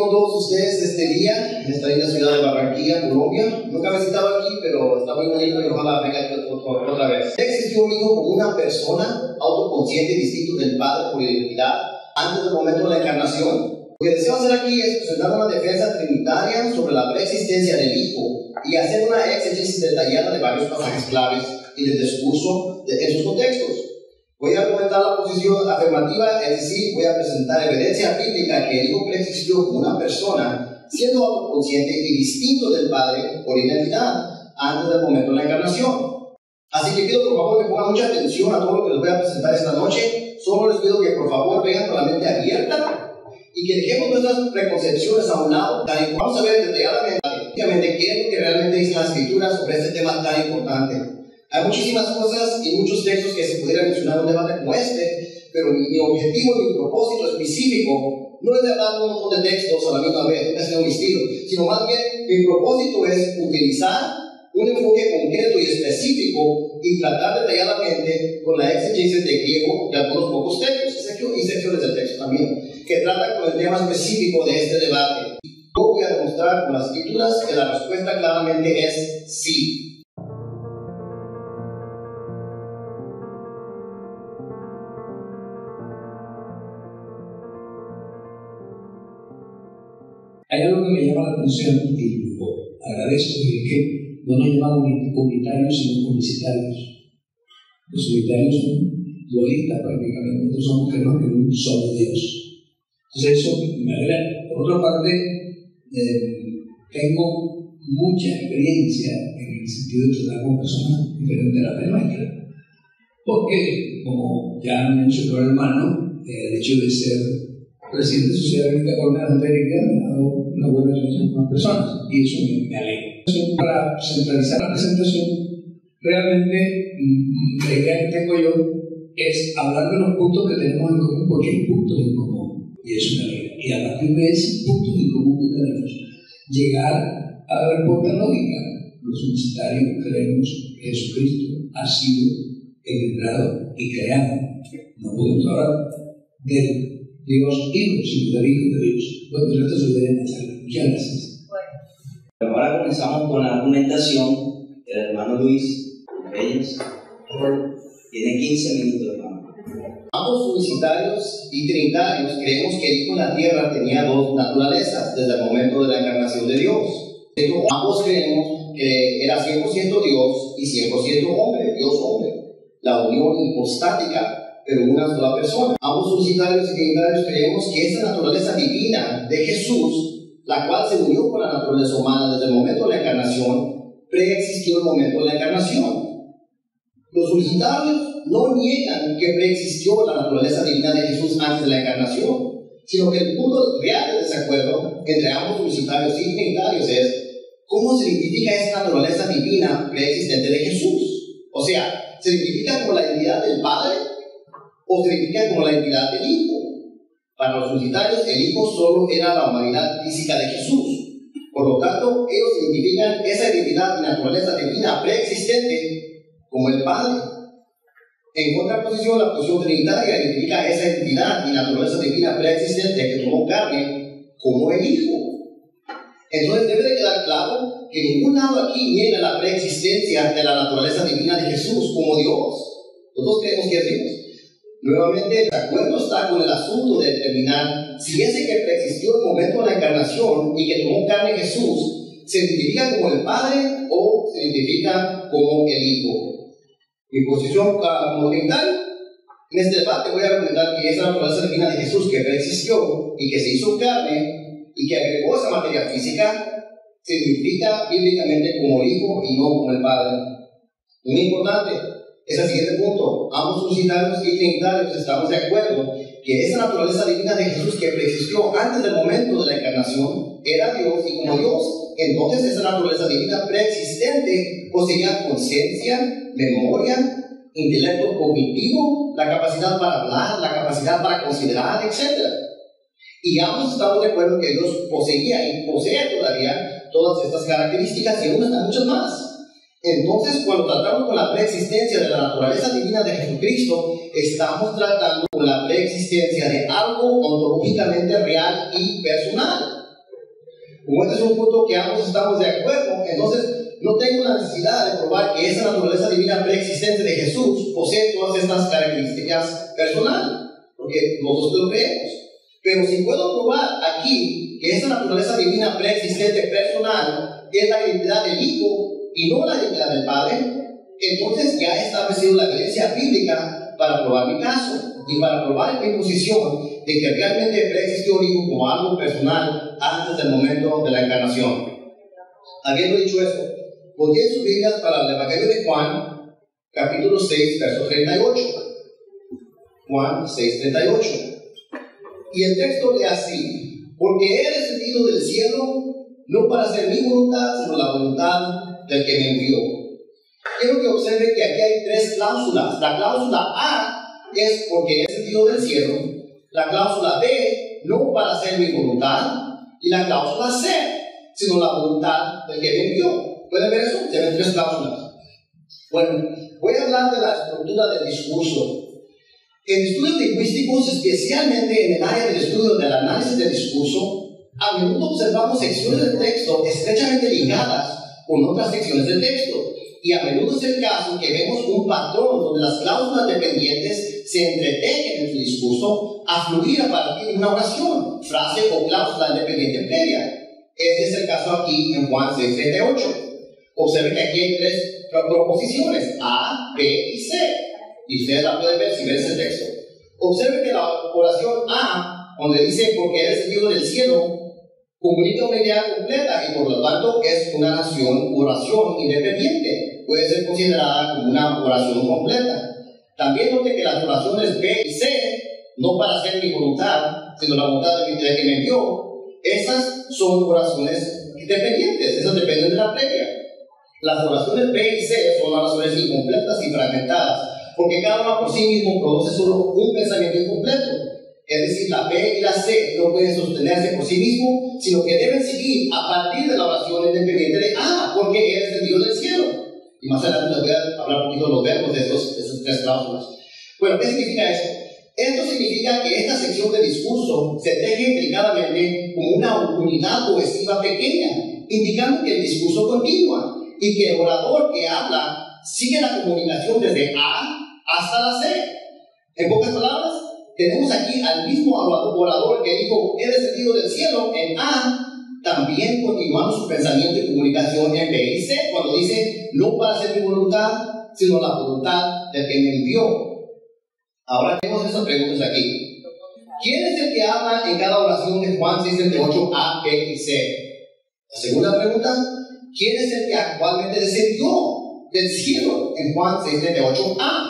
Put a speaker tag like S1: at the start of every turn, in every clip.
S1: con todos ustedes este día en esta linda ciudad de Barranquilla, Colombia. Nunca he visitado aquí, pero está muy bonito y ojalá venga otra vez. Existió un hijo como una persona autoconsciente y distinto del Padre por identidad antes del momento de la encarnación. Lo que deseo hacer aquí es presentar una defensa trinitaria sobre la preexistencia del Hijo y hacer una exégesis detallada de varios pasajes claves y del discurso de esos contextos. Voy a argumentar la posición afirmativa, es decir, voy a presentar evidencia bíblica que el Hijo preexistió como una persona, siendo autoconsciente y distinto del Padre por identidad, antes del momento de la encarnación. Así que pido por favor que pongan mucha atención a todo lo que les voy a presentar esta noche. Solo les pido que por favor vengan con la mente abierta y que dejemos nuestras preconcepciones a un lado. Vamos a ver detalladamente qué es lo que realmente dice la Escritura sobre este tema tan importante. Hay muchísimas cosas y muchos textos que se pudieran mencionar en un debate como este, pero mi objetivo y mi propósito específico no es de hablar un montón de textos a la misma vez, no es un estilo, sino más bien mi propósito es utilizar un enfoque concreto y específico y tratar detalladamente con la exégesis de griego de algunos pocos textos y secciones del texto también, que tratan con el tema específico de este debate. Yo voy a demostrar con las Escrituras que la respuesta claramente es sí.
S2: Hay algo que me llama la atención y lo agradezco, y es que no nos llamamos unitarios sino publicitarios. Los unitarios son dualistas prácticamente, nosotros somos creemos en un solo Dios. Entonces eso me alegra. Por otra parte, tengo mucha experiencia en el sentido de tratar con personas diferentes a la fe nuestra. Porque, como ya mencionó el hermano, el hecho de ser presidente de Sociedad Bíblica Colombiana América me ha dado una buena relación con las personas y eso me alegra. Para centralizar la presentación, realmente la idea que tengo yo es hablar de los puntos que tenemos en común, porque hay puntos en común y eso me alegra. Y a partir de esos puntos en común que tenemos, llegar a la respuesta lógica. Los universitarios creemos que Jesucristo ha sido engendrado y creado. No podemos hablar del Dios Hijo, sino del Hijo de Dios. Bueno, el resto se deben hacer. Muchas gracias.
S3: Bueno, ahora comenzamos con la argumentación del hermano Luis Reyes. Tiene 15 minutos, hermano.
S1: Ambos unicitarios y trinitarios creemos que el Hijo en la tierra tenía dos naturalezas desde el momento de la encarnación de Dios. Ambos creemos que era 100% Dios y 100% hombre, Dios-hombre. La unión hipostática, pero una sola persona. Ambos unicitarios y trinitarios creemos que esa naturaleza divina de Jesús, la cual se unió con la naturaleza humana desde el momento de la encarnación, preexistió el momento de la encarnación. Los unicitarios no niegan que preexistió la naturaleza divina de Jesús antes de la encarnación, sino que el punto real de desacuerdo entre ambos unicitarios y trinitarios es cómo se identifica esa naturaleza divina preexistente de Jesús. O sea, ¿se identifica como la identidad del Padre o se identifica como la identidad del Hijo? Para los unicitarios, el Hijo solo era la humanidad física de Jesús. Por lo tanto, ellos identifican esa identidad y naturaleza divina preexistente como el Padre. En contraposición, la posición trinitaria identifica esa identidad y naturaleza divina preexistente que tomó carne como el Hijo. Entonces debe de quedar claro que ningún lado aquí niega la preexistencia de la naturaleza divina de Jesús como Dios. Todos creemos que es Dios. Nuevamente, el acuerdo está con el asunto de determinar si ese que preexistió en el momento de la encarnación y que tomó carne Jesús se identifica como el Padre o se identifica como el Hijo. Mi posición como trinitario en este debate voy a argumentar que esa naturaleza divina de Jesús que preexistió y que se hizo carne y que agregó esa materia física se identifica bíblicamente como Hijo y no como el Padre. Muy importante es el siguiente punto. Ambos unicitarios y trinitarios estamos de acuerdo que esa naturaleza divina de Jesús que preexistió antes del momento de la encarnación era Dios y como Dios, entonces esa naturaleza divina preexistente poseía conciencia, memoria, intelecto cognitivo, la capacidad para hablar, la capacidad para considerar, etc. Y ambos estamos de acuerdo que Dios poseía y posee todavía todas estas características y aún están muchas más. Entonces, cuando tratamos con la preexistencia de la naturaleza divina de Jesucristo, estamos tratando con la preexistencia de algo ontológicamente real y personal. Como este es un punto que ambos estamos de acuerdo, entonces no tengo la necesidad de probar que esa naturaleza divina preexistente de Jesús posee todas estas características personales, porque nosotros lo creemos. Pero si puedo probar aquí que esa naturaleza divina preexistente personal es la identidad del Hijo y no la identidad del Padre, entonces ya he establecido la evidencia bíblica para probar mi caso y para probar mi posición de que realmente preexistió el Hijo como algo personal antes del momento de la encarnación. Habiendo dicho eso, volteen sus Biblias para el Evangelio de Juan, capítulo 6, verso 38. Juan 6, 38. Y el texto lee así: porque he descendido del cielo no para hacer mi voluntad, sino la voluntad del que me envió. Quiero que observe que aquí hay tres cláusulas. La cláusula A es porque he descendido del cielo, la cláusula B, no para hacer mi voluntad, y la cláusula C, sino la voluntad del que me envió. ¿Pueden ver eso? Se ven tres cláusulas. Bueno, voy a hablar de la estructura del discurso. En estudios lingüísticos, especialmente en el área del estudio del análisis del discurso, a menudo observamos secciones del texto estrechamente ligadas con otras secciones del texto. Y a menudo es el caso que vemos un patrón donde las cláusulas dependientes se entretejen en su discurso a fluir a partir de una oración, frase o cláusula independiente previa. Este es el caso aquí en Juan 6:38. Observen que aquí hay tres proposiciones, A, B y C. Y ustedes la pueden ver si ven ese texto. Observen que la oración A, donde dice porque he descendido del cielo, comunica una idea completa y por lo tanto es una oración independiente. Puede ser considerada como una oración completa. También note que las oraciones B y C, no para hacer mi voluntad, sino la voluntad del que me envió, esas son oraciones independientes, esas dependen de la previa. Las oraciones B y C son oraciones incompletas y fragmentadas, porque cada una por sí mismo produce solo un pensamiento incompleto. Es decir, la B y la C no pueden sostenerse por sí mismos, sino que deben seguir a partir de la oración independiente de A, porque he descendido del cielo. Y más adelante les voy a hablar un poquito de los verbos de esas tres cláusulas. Bueno, ¿qué significa esto? Esto significa que esta sección de discurso se teje delicadamente como una unidad cohesiva pequeña, indicando que el discurso continúa y que el orador que habla sigue la comunicación desde A hasta la C. En pocas palabras, tenemos aquí al mismo orador que dijo, he descendido del cielo en A, también continuando su pensamiento y comunicación en B y C, cuando dice, no para hacer mi voluntad, sino la voluntad del que me envió. Ahora tenemos esas preguntas aquí. ¿Quién es el que habla en cada oración de Juan 6:38, A, B y C? La segunda pregunta, ¿quién es el que actualmente descendió del cielo en Juan 6:38a?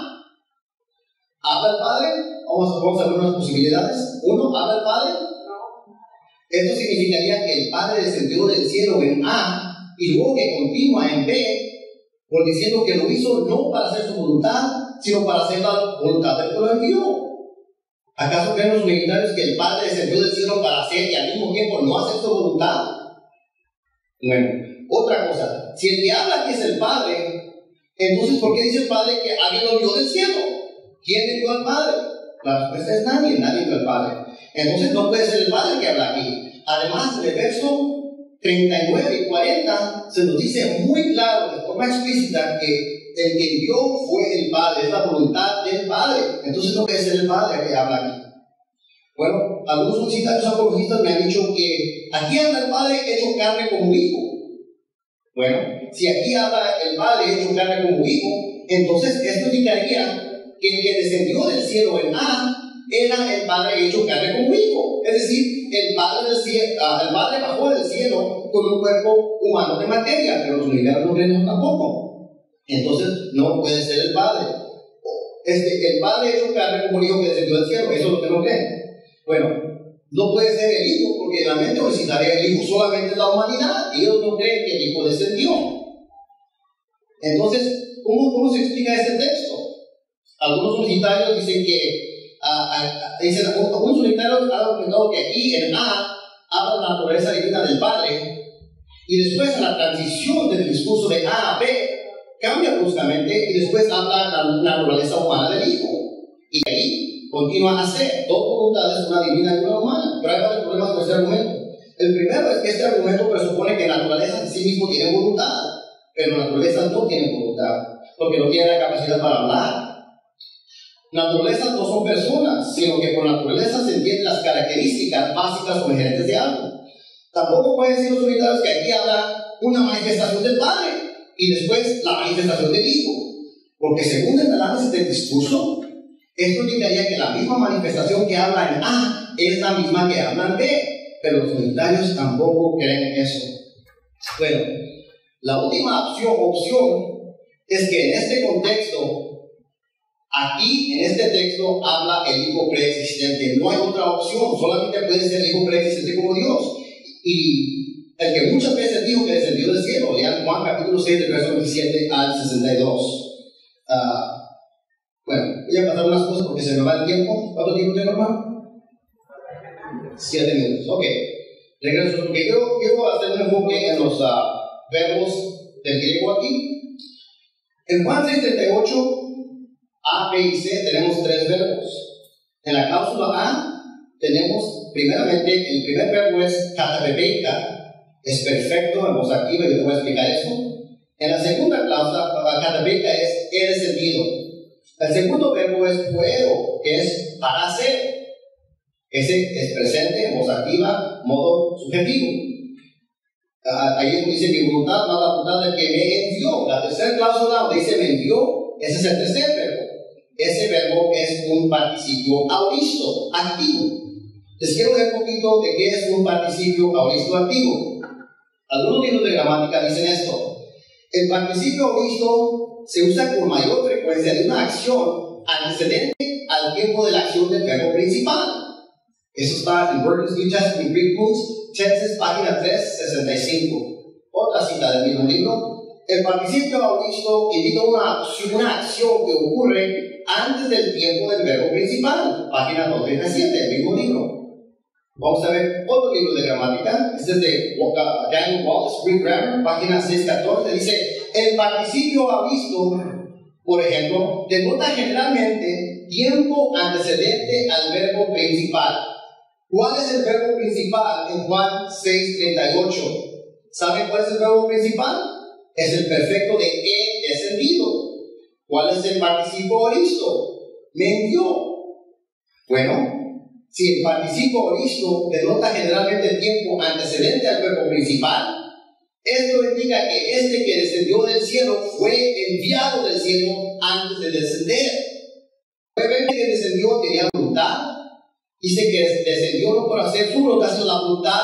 S1: ¿Habla el Padre? Vamos a ver unas posibilidades. Uno, ¿habla el Padre? Esto significaría que el Padre descendió del cielo en A y luego que continúa en B, por diciendo que lo hizo no para hacer su voluntad, sino para hacer la voluntad del que lo envió. ¿Acaso creen los unitarios que el Padre descendió del cielo para hacer y al mismo tiempo no hacer su voluntad? Bueno, otra cosa, si el que habla aquí es el Padre, entonces ¿por qué dice el Padre que alguien lo vio del cielo? ¿Quién envió al Padre? La respuesta es nadie envió al Padre. Entonces no puede ser el Padre que habla aquí. Además, en el verso 39 y 40 se nos dice muy claro, de forma explícita, que el que envió fue el Padre, es la voluntad del Padre. Entonces no puede ser el Padre que habla aquí. Bueno, algunos universitarios apologistas me han dicho que aquí habla el Padre hecho carne como hijo. Bueno, si aquí habla el Padre hecho carne como hijo, entonces esto indicaría que el que descendió del cielo en A era el Padre hecho carne como hijo. Es decir, el Padre bajó del cielo con un cuerpo humano de materia, pero los unitarios no creen tampoco. Entonces no puede ser el Padre. El Padre hecho carne como hijo que descendió del cielo, eso es lo que no creen. Bueno, no puede ser el Hijo, porque en la mente universitaria el Hijo solamente es la humanidad. Ellos no creen que el Hijo descendió. Entonces, ¿cómo se explica este texto? Algunos universitarios dicen que algunos universitarios han argumentado que aquí en A habla la naturaleza divina del Padre y después en la transición del discurso de A a B cambia bruscamente y después habla la naturaleza humana del Hijo y ahí continúa a ser dos voluntades, una divina y una humana. Pero hay varios problemas con este argumento. El primero es que este argumento presupone que la naturaleza en sí mismo tiene voluntad, pero la naturaleza no tiene voluntad, porque no tiene la capacidad para hablar. Naturalezas no son personas, sino que por naturaleza se entienden las características básicas o inherentes de algo. Tampoco pueden ser los unitarios que aquí habla una manifestación del Padre y después la manifestación del Hijo, porque según el análisis del discurso, esto indicaría que la misma manifestación que habla en A es la misma que habla en B, pero los unitarios tampoco creen en eso. Bueno, la última opción es que en este contexto, aquí en este texto habla el Hijo preexistente. No hay otra opción, solamente puede ser el Hijo preexistente como Dios. Y el que muchas veces dijo que descendió del cielo, lean Juan capítulo 6, del verso 27 al 62. Bueno, voy a pasar unas cosas porque se me va el tiempo. ¿Cuánto tiempo tengo, hermano? 7 minutos. Ok. Regreso porque quiero hacer un enfoque en los verbos del griego aquí. En Juan 6:38, A, B y C tenemos 3 verbos. En la cláusula A tenemos, primeramente, el primer verbo es katabebeika, es perfecto en voz activa, yo te voy a explicar eso. En la segunda cláusula, katabebeika es he descendido. El segundo verbo es puedo, que es para hacer. Ese es presente en voz activa, modo subjetivo. Ahí dice mi voluntad, más la voluntad del que me envió. La tercera cláusula donde dice me envió, ese es el tercer verbo. Ese verbo es un participio aoristo, activo. Les quiero ver un poquito de qué es un participio aoristo activo. Algunos libros de gramática dicen esto. El participio aoristo se usa con mayor frecuencia de una acción antecedente al tiempo de la acción del verbo principal. Eso está en Workers New Testament Greek Books, Texas, página 365. Otra cita del mismo libro. El participio aoristo indica una acción que ocurre antes del tiempo del verbo principal. Página 237 del mismo libro. Vamos a ver otro libro de gramática. Este es de Daniel Wallace, Greek Grammar, página 614. Dice, el participio aoristo, por ejemplo, denota generalmente tiempo antecedente al verbo principal. ¿Cuál es el verbo principal en Juan 6:38? ¿Saben cuál es el verbo principal? Es el perfecto de he descendido. ¿Cuál es el participio aoristo? Me envió. Bueno, si el participio aoristo denota generalmente tiempo antecedente al verbo principal, esto indica que este que descendió del cielo fue enviado del cielo antes de descender. Obviamente que descendió tenía voluntad. Dice que descendió no por hacer su voluntad, sino la voluntad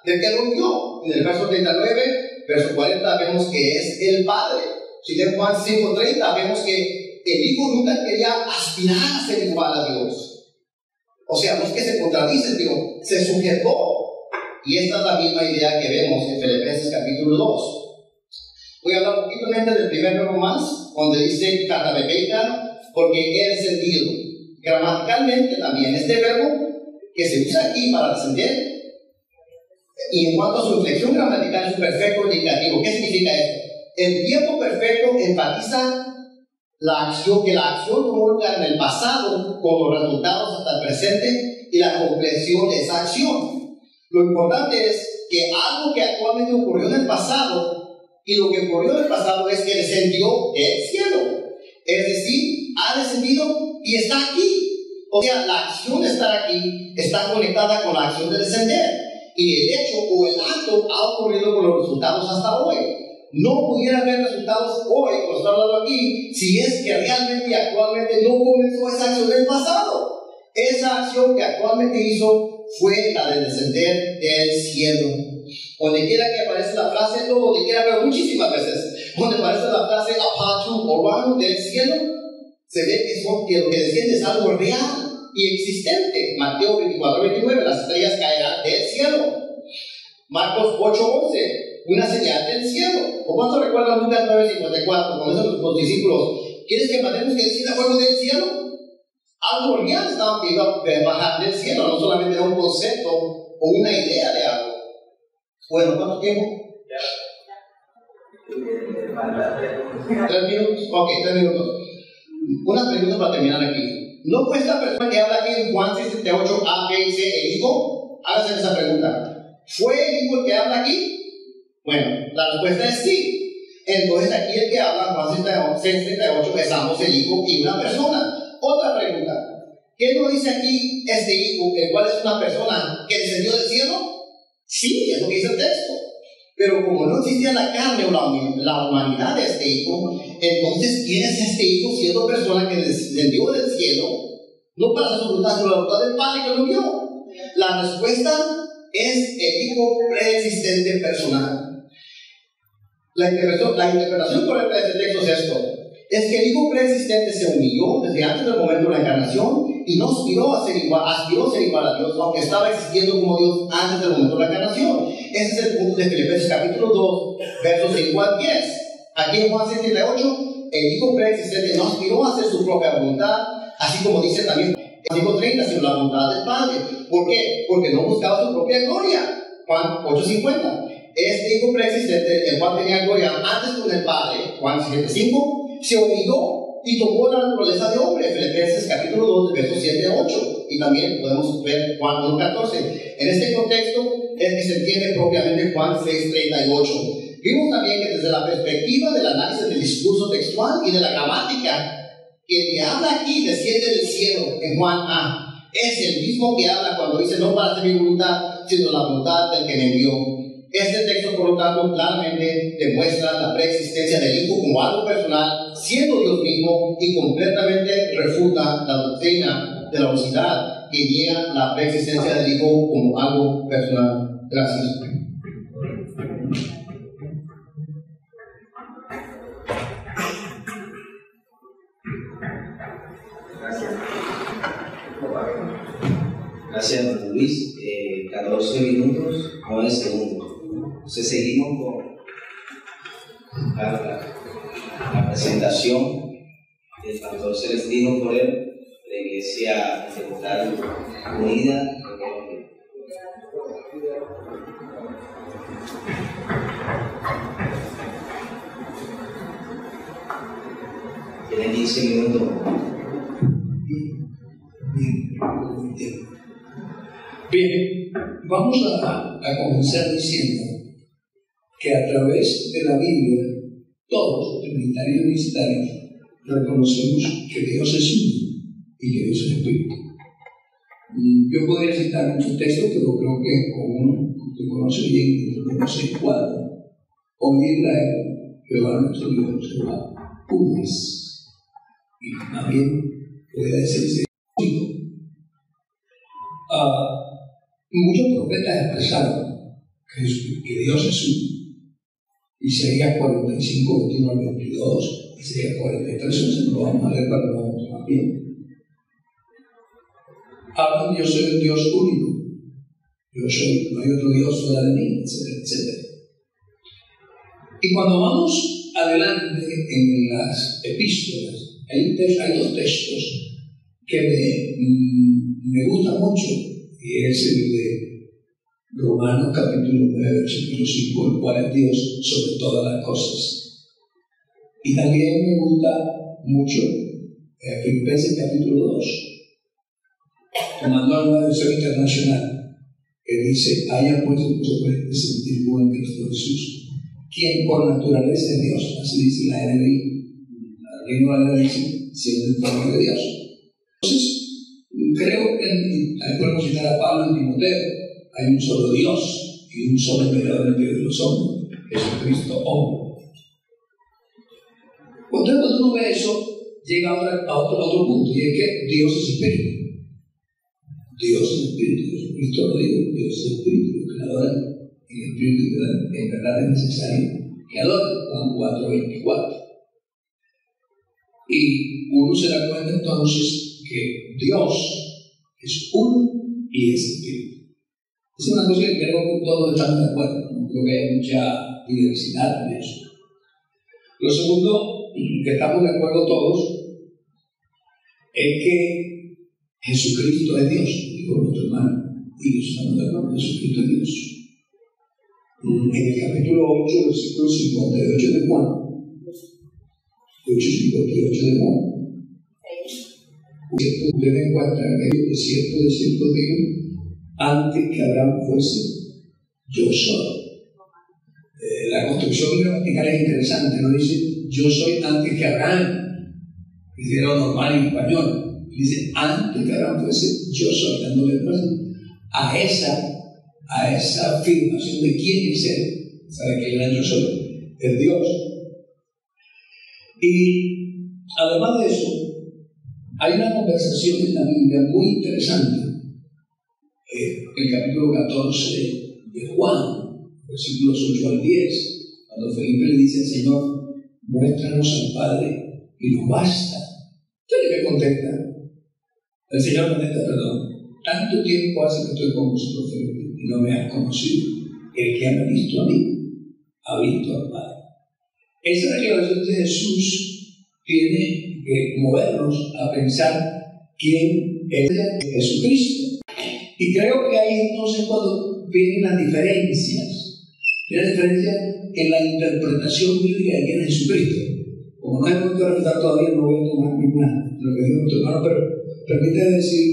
S1: del que lo envió. En el verso 39, verso 40, vemos que es el Padre. Si en Juan 5:30, vemos que el Hijo nunca quería aspirar a ser igual a Dios. O sea, no es que se contradice, pero se sujetó. Y esta es la misma idea que vemos en Filipenses capítulo 2. Voy a hablar un poquito del primer verbo más, donde dice katabebeika, porque he descendido. Gramaticalmente también este verbo que se usa aquí para descender, y en cuanto a su inflexión gramatical es un perfecto indicativo. ¿Qué significa esto? El tiempo perfecto enfatiza la acción tuvo lugar en el pasado con los resultados hasta el presente y la compleción de esa acción. Lo importante es que algo que actualmente ocurrió en el pasado y lo que ocurrió en el pasado es que descendió del cielo. Es decir, ha descendido y está aquí. O sea, la acción de estar aquí está conectada con la acción de descender. Y el hecho o el acto ha ocurrido con los resultados hasta hoy. No pudiera haber resultados hoy, como está hablando aquí, si es que realmente y actualmente no comenzó esa acción del pasado. Esa acción que actualmente hizo fue la de descender del cielo. Donde quiera que aparece la frase, no, donde quiera, pero muchísimas veces, donde aparece la frase apatu orano del cielo, se ve que lo que desciende es algo real y existente. Mateo 24:29, las estrellas caerán del cielo. Marcos 8:11, una señal del cielo. ¿O cuánto recuerdan Lucas 9:54? Con eso los discípulos, ¿quieres que mandemos que descienda fuego del cielo? Algo real estaban pidiendo bajar del cielo, no solamente era un concepto o una idea de algo. Bueno, ¿cuánto tiempo? 3 minutos. Ok, 3 minutos. Una pregunta para terminar aquí. ¿No fue esta persona que habla aquí en Juan 6:38, A, B y C, el Hijo? Hágase esa pregunta. ¿Fue el Hijo el que habla aquí? Bueno, la respuesta es sí. Entonces aquí el que habla, Juan 6:38, es ambos el Hijo y una persona. Otra pregunta, ¿qué nos dice aquí este Hijo, el cual es una persona que descendió del cielo? Sí, es lo que dice el texto. Pero como no existía la carne o la humanidad de este Hijo, entonces ¿quién es este Hijo siendo persona que descendió del cielo? No para hacer su voluntad, sino la voluntad del Padre que lo envió. La respuesta es el Hijo preexistente personal. La interpretación correcta de este texto es esto: es que el Hijo preexistente se humilló desde antes del momento de la encarnación y no aspiró a ser igual a Dios, aunque estaba existiendo como Dios antes del momento de la encarnación. Ese es el punto de Filipenses capítulo 2, versos 5 al 10. Aquí en Juan 6:38, el Hijo preexistente no aspiró a hacer su propia voluntad, así como dice también en 5:30, sino la voluntad del Padre. ¿Por qué? Porque no buscaba su propia gloria. Juan 8:50. Este Hijo preexistente, el cual tenía gloria antes con el Padre, Juan 7:5, se humilló y tomó la naturaleza de hombre, Filipenses capítulo 2, versos 7 a 8. Y también podemos ver Juan 1:14. En este contexto es que se entiende propiamente Juan 6:38. Vimos también que desde la perspectiva del análisis del discurso textual y de la gramática, quien que habla aquí desciende del cielo en Juan A. Es el mismo que habla cuando dice no para hacer mi voluntad, sino la voluntad del que me envió. Este texto, por lo tanto, claramente demuestra la preexistencia del Hijo como algo personal, siendo Dios mismo, y completamente refuta la doctrina de la unicidad que niega la preexistencia del Hijo como algo personal. Gracias.
S3: Gracias, don Luis. 14 minutos, 9 segundos. Entonces seguimos con la presentación del pastor Celestino Forel de la Iglesia Central Unida de Colombia. Tienen 15 minutos.
S2: Bien, vamos a comenzar diciendo que a través de la Biblia, todos, trinitarios y unitarios, reconocemos que Dios es uno y que Dios es espíritu. Yo podría citar muchos textos, pero creo que con uno que conoce bien y lo conoce cuatro. Oye Israel, Jehová nuestro Dios, Jehová uno es. Y más bien, podría decirse único. Muchos profetas expresaron que Dios es uno. Isaías 45, 21 al 22, Isaías 43, eso lo vamos a leer para que lo vamos más bien. Hablan: yo soy el Dios único, no hay otro Dios fuera de mí, etcétera, etcétera. Y cuando vamos adelante en las epístolas, hay dos textos que me gustan mucho, y es el de Romanos capítulo 9, versículo 5, el cual es Dios sobre todas las cosas. Y también me gusta mucho Filipenses capítulo 2, tomando la nueva versión internacional, que dice: haya pues de sentir buen Cristo Jesús, quien por naturaleza es Dios, así dice la NBI. La Reina Valera dice: siendo el forma de Dios. Entonces, creo que ahí podemos citar a Pablo en Timoteo: hay un solo Dios y un solo mediador entre los hombres, Jesucristo hombre. Entonces, cuando uno ve eso, llega ahora a otro punto, y es que Dios es espíritu. Dios es espíritu. Jesucristo lo dijo: Dios es espíritu, el creador y el espíritu en verdad es necesario que adore. Juan 4:24. Y uno se da cuenta entonces que Dios es uno y es espíritu. Es una cosa que creo que todos estamos de acuerdo. No creo que hay mucha diversidad en eso. Lo segundo, que estamos de acuerdo todos, es que Jesucristo es Dios, dijo nuestro hermano, y estamos de acuerdo, Jesucristo es Dios. En el capítulo 8, versículo 58 de Juan, 8:58 de Juan, ustedes encuentran que de cierto digo, antes que Abraham fuese, yo soy. La construcción gramatical es interesante, no dice yo soy antes que Abraham, que es lo normal en español. Dice antes que Abraham fuese yo soy, dándole énfasis a esa afirmación de quién es él. Sabe que el gran yo soy es Dios. Y además de eso, hay una conversación en la Biblia muy interesante, el capítulo 14 de Juan, versículos 8 al 10, cuando Felipe le dice al Señor, muéstranos al Padre y nos basta. ¿Usted le contesta? El Señor contesta, perdón, tanto tiempo hace que estoy con vosotros, Felipe, y no me has conocido. El que me ha visto a mí, ha visto al Padre. Esa declaración de Jesús tiene que movernos a pensar quién es Jesucristo. Y creo que ahí entonces cuando vienen las diferencias, en la interpretación bíblica de quién es Jesucristo. Como no hay punto de respetar todavía, no voy a tomar ninguna lo que dijo nuestro hermano, pero permítame decir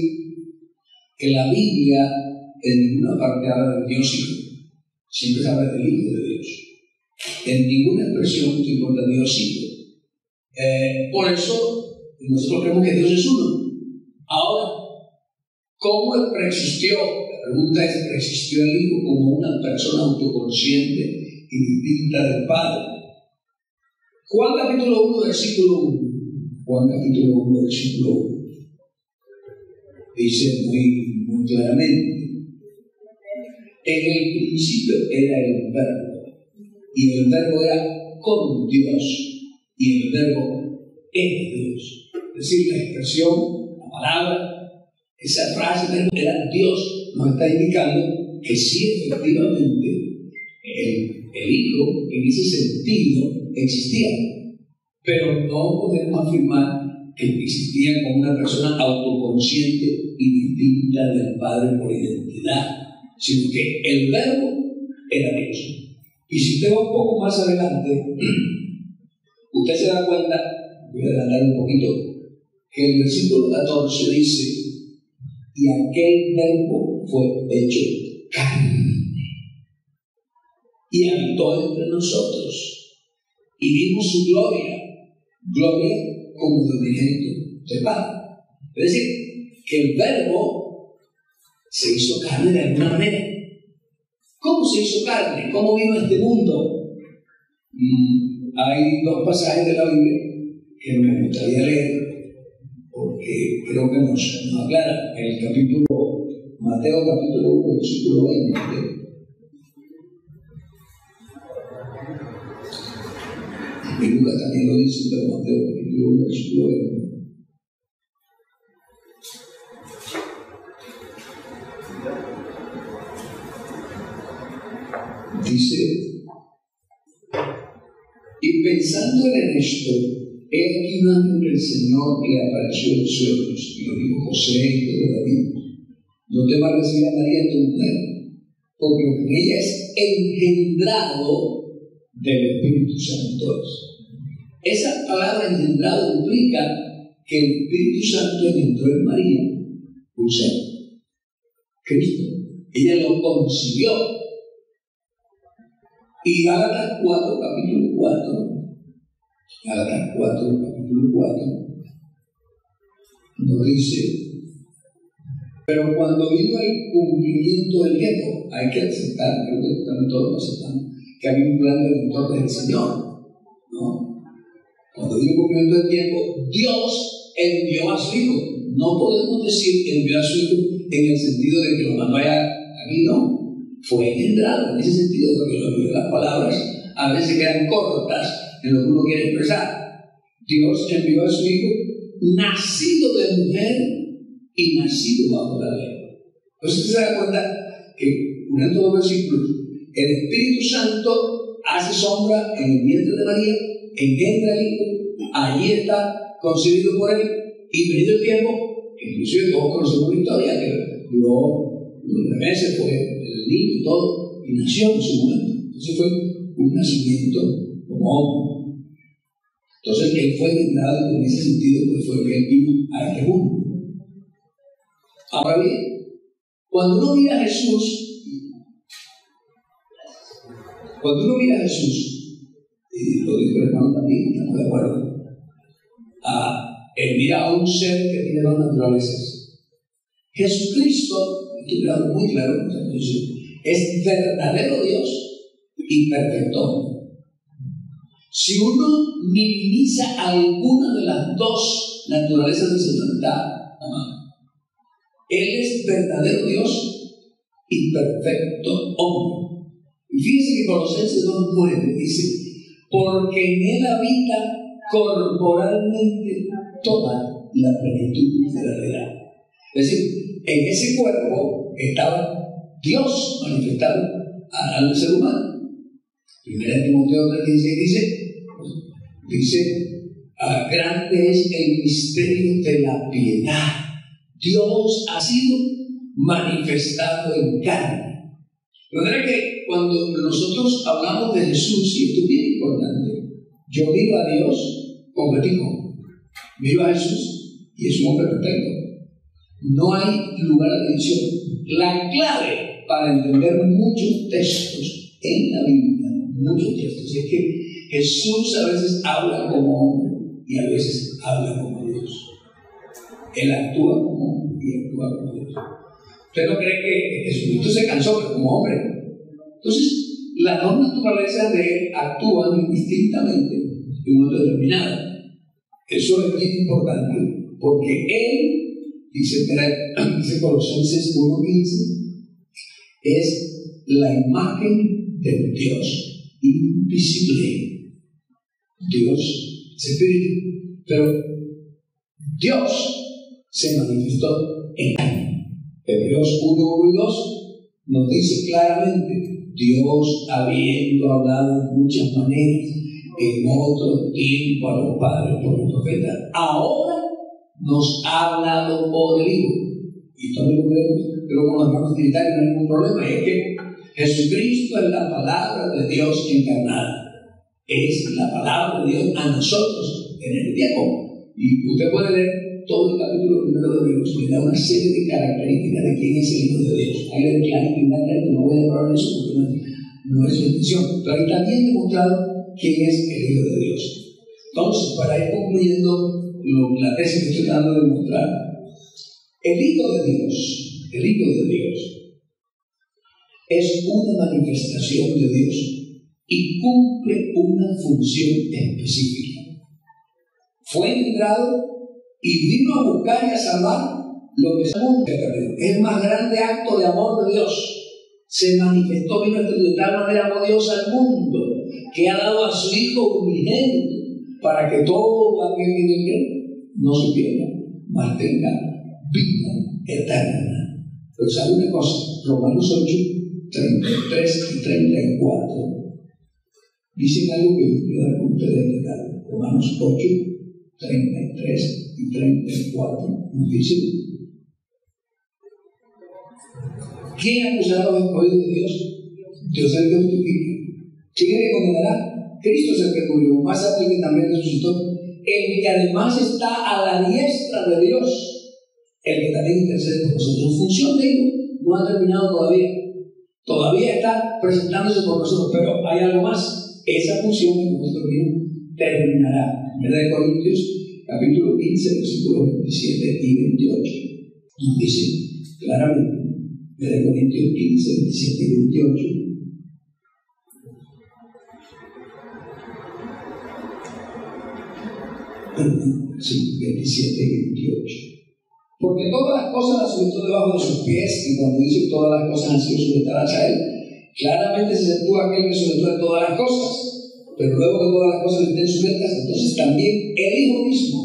S2: que la Biblia en ninguna parte habla de Dios Hijo, siempre se habla del Hijo de Dios. En ninguna expresión se importa Dios Hijo. Por eso nosotros creemos que Dios es uno. Ahora, ¿cómo preexistió? La pregunta es, ¿preexistió el Hijo como una persona autoconsciente y distinta del Padre? Juan capítulo 1, versículo 1. Juan capítulo 1, versículo 1. Dice muy claramente, en el principio era el Verbo, y el Verbo era con Dios, y el Verbo era Dios. Es decir, la expresión, la palabra, esa frase era Dios, nos está indicando que sí, efectivamente, el Hijo en ese sentido existía, pero no podemos afirmar que existía como una persona autoconsciente y distinta del Padre por identidad, sino que el Verbo era Dios. Y si usted va un poco más adelante, usted se da cuenta, voy a adelantar un poquito, que el versículo 14 dice, y aquel Verbo fue hecho carne y habitó entre nosotros y vimos su gloria como de unigénito del Padre. Es decir, que el Verbo se hizo carne de alguna manera. ¿Cómo se hizo carne? ¿Cómo vino a este mundo? Hay dos pasajes de la Biblia que me gustaría leer porque creo que nos aclara. En el capítulo, Mateo capítulo 1, versículo 20. Y Lucas también lo dice, pero Mateo capítulo 1, versículo 20. Dice, y pensando en esto, he aquí un ángel del Señor que le apareció en sueños, y lo dijo José, hijo de David, no temas recibir a María tu mujer, porque lo que ella es engendrado del Espíritu Santo. Esa palabra engendrado implica que el Espíritu Santo engendró en María un ser, Cristo. Ella lo concibió. Y Gálatas 4, capítulo 4, Gálatas 4, capítulo 4, nos dice, pero cuando vino el cumplimiento del tiempo, hay que aceptar, creo que también todos lo aceptamos, que había un plan redentor del Señor, ¿no? Cuando vino el cumplimiento del tiempo, Dios envió a su Hijo. No podemos decir envió a su Hijo en el sentido de que lo mandó allá, aquí no. Fue engendrado en ese sentido, porque las palabras a veces quedan cortas en lo que uno quiere expresar. Dios envió a su Hijo nacido de mujer y nacido bajo la ley. Entonces usted se da cuenta que, uniendo los versículos, el Espíritu Santo hace sombra en el vientre de María, engendra al Hijo, allí está concebido por él, y venido el tiempo, inclusive todos conocemos la historia, que los meses fue el niño y todo, y nació en su momento. Entonces fue un nacimiento como hombre. Entonces él fue engendrado en ese sentido, porque fue que él vino a este mundo. Ahora bien, cuando uno mira a Jesús, Cuando uno mira a Jesús, y lo dijo el hermano también, estamos de acuerdo, él mira a un ser que tiene dos naturalezas. Jesucristo, estoy hablando muy claro, es verdadero Dios y perfecto hombre. Si uno minimiza alguna de las dos naturalezas del Señor, está mal. Él es verdadero Dios y perfecto hombre. Y fíjense que Colosenses 2:9 dice: porque en él habita corporalmente toda la plenitud de la deidad. Es decir, en ese cuerpo estaba Dios manifestado al ser humano. 1 Timoteo 3:16 dice, grande es el misterio de la piedad. Dios ha sido manifestado en carne. De manera que cuando nosotros hablamos de Jesús, y esto es bien importante, yo miro a Dios completico, miro a Jesús y es un hombre perfecto. No hay lugar a división. La clave para entender muchos textos en la Biblia, muchos textos, es que Jesús a veces habla como hombre y a veces habla como Dios. Él actúa como hombre y actúa como Dios. Usted no cree que Jesucristo se cansó, pero como hombre. Entonces, las dos naturalezas de él actúan indistintamente en un momento determinado. Eso es bien importante, porque él, dice Colosenses 1:15, es la imagen del Dios invisible. Dios es espíritu, pero Dios se manifestó en carne. Hebreos 1:1 y 2 nos dice claramente: Dios, habiendo hablado de muchas maneras en otro tiempo a los padres por los profetas, ahora nos ha hablado por el Hijo. Y también lo vemos, pero con los hermanos trinitarios no hay ningún problema. Y es que Jesucristo es la palabra de Dios encarnada. Es la palabra de Dios a nosotros en el tiempo. Y usted puede leer todo el capítulo 1 de Hebreos, le da una serie de características de quién es el Hijo de Dios. Ahí le claramente, no voy a hablar de eso porque no es su intención. Pero ahí está bien demostrado quién es el Hijo de Dios. Entonces, para ir concluyendo la tesis que estoy tratando de mostrar, el Hijo de Dios es una manifestación de Dios y cumple una función específica. Fue engendrado y vino a buscar y a salvar lo que se perdió. Es el más grande acto de amor de Dios. Se manifestó, vino de tal manera amó Dios al mundo, que ha dado a su Hijo unigénito, para que todo aquel que en él cree no se pierda, mas tenga vida eterna. Pero sabe una cosa, Romanos 8, 33 y 34 dicen algo que voy a dar con ustedes en detalle. Romanos 8, 33 y 34 nos dice: ¿quién acusará a los escogidos de Dios? Dios es el que justifica. ¿Quién es el que condenará? Cristo es el que murió, más tarde que también resucitó, el que además está a la diestra de Dios, el que también intercede por nosotros. Su función de Hijo no ha terminado todavía está presentándose por nosotros, pero hay algo más. Esa función que nuestro Hijo terminará. En 1 Corintios capítulo 15, versículos 27 y 28 nos dice claramente, 1 Corintios 15, 27 y 28, sí, 27 y 28. Porque todas las cosas las sujetó debajo de sus pies, y cuando dice todas las cosas han sido sujetadas a él, claramente se sitúa aquel que sujetó todas las cosas. Pero luego que todas las cosas estén sujetas, entonces también el Hijo mismo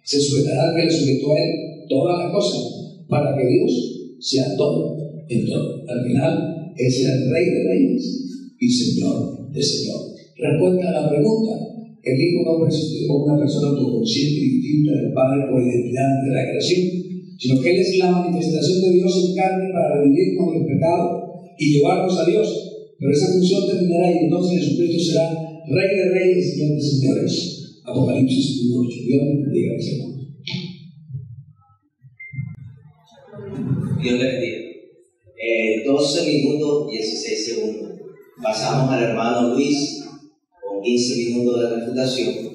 S2: se sujetará al que le sujetó a él todas las cosas, para que Dios sea todo en todo. Al final, es el Rey de Reyes y Señor de Señor. Respuesta a la pregunta: el Hijo no existió como una persona autoconsciente y distinta del Padre por identidad de la creación, sino que Él es la manifestación de Dios en carne para redimirnos del pecado y llevarnos a Dios. Pero esa función terminará y entonces Jesucristo será Rey de Reyes y Señor de Señores. Apocalipsis 1:8. Dios le bendiga, Señor.
S3: Dios le bendiga. 12 minutos 16 segundos. Pasamos al hermano Luis con 15 minutos de refutación.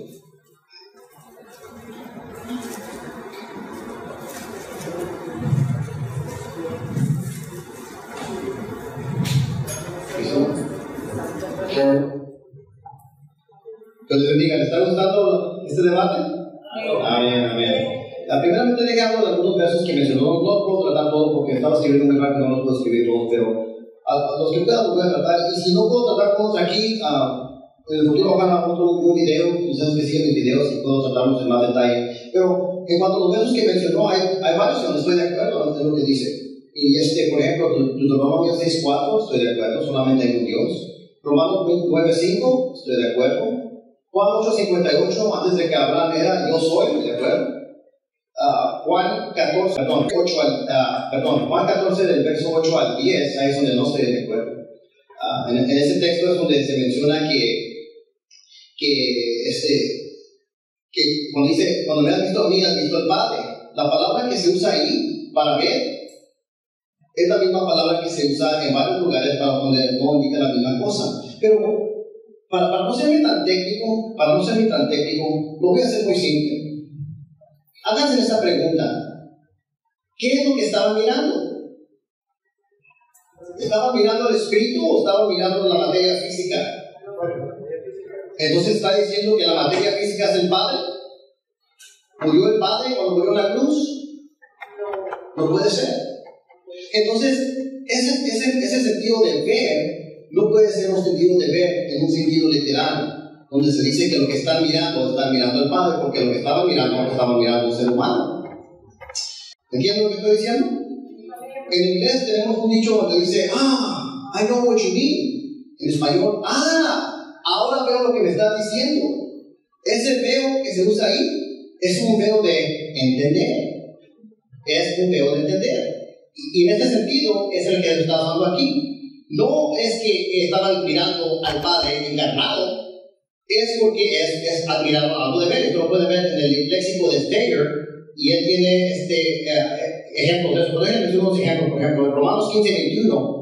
S1: Dios les bendiga. ¿Les está gustando este debate? Amén, amén. Primeramente dejamos algunos versos que mencionó. No puedo tratar todo porque estaba escribiendo muy rápido, no los puedo escribir todos, pero a los que pueda los voy a tratar. Y si no puedo tratar todos aquí, en el futuro ojalá un video, quizás que sigan mis videos y puedo tratarlos en más detalle. Pero en cuanto a los versos que mencionó, hay varios donde estoy de acuerdo en lo que dice. Y por ejemplo, Deuteronomio 6:4, estoy de acuerdo, solamente hay un Dios. Romanos 9:5, estoy de acuerdo. Juan 8:58, antes de que Abraham era, yo soy, de acuerdo. Juan 14 del verso 8 al 10, ahí es donde no estoy de acuerdo. En ese texto es donde se menciona cuando me has visto a mí, has visto al Padre. La palabra que se usa ahí para ver es la misma palabra que se usa en varios lugares para donde no indica la misma cosa. Pero para no serme tan técnico, lo voy a hacer muy simple. Háganse esta pregunta. ¿Qué es lo que estaban mirando? ¿Estaban mirando el espíritu o estaban mirando la materia física? Entonces está diciendo que la materia física es el Padre. ¿Murió el Padre cuando murió en la cruz? No puede ser. Entonces, ese sentido de ver no puede ser un sentido de ver en un sentido literal, donde se dice que lo que están mirando al Padre, porque lo que estaban mirando un ser humano. ¿Entienden lo que estoy diciendo? En inglés tenemos un dicho donde dice, I know what you mean. En español, ahora veo lo que me estás diciendo. Ese veo que se usa ahí es un veo de entender. Es un veo de entender. Y en este sentido es el que está hablando aquí. No es que estaban mirando al Padre encarnado, es porque es admirado algo de ver. Esto lo puede ver en el léxico de Steyer, y él tiene ejemplos de eso. Por ejemplo, por ejemplo, en Romanos 15:21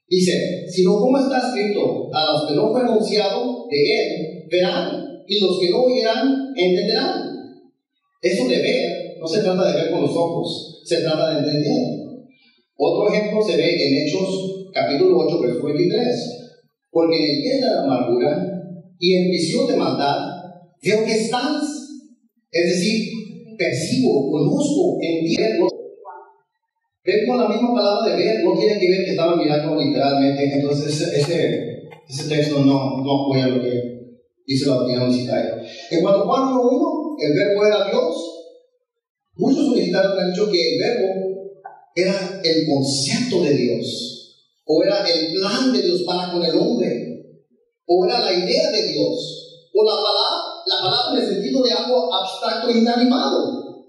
S1: dice, sino como está escrito, a los que no fue anunciado de él verán, y los que no oirán entenderán. Eso de ver no se trata de ver con los ojos, se trata de entender. Otro ejemplo se ve en Hechos capítulo 8, verso 23. Porque en el día de la amargura y en visión de maldad veo que estás, es decir, percibo, conozco, entiendo. Ver con la misma palabra de ver no tiene que ver que estaban mirando literalmente. Entonces ese texto no apoya lo que dice la doctrina universitaria. En cuanto a Juan 1:1, el verbo era Dios. Muchos universitarios han dicho que el verbo era el concepto de Dios, o era el plan de Dios para con el hombre, o era la idea de Dios, o la palabra en el sentido de algo abstracto e inanimado.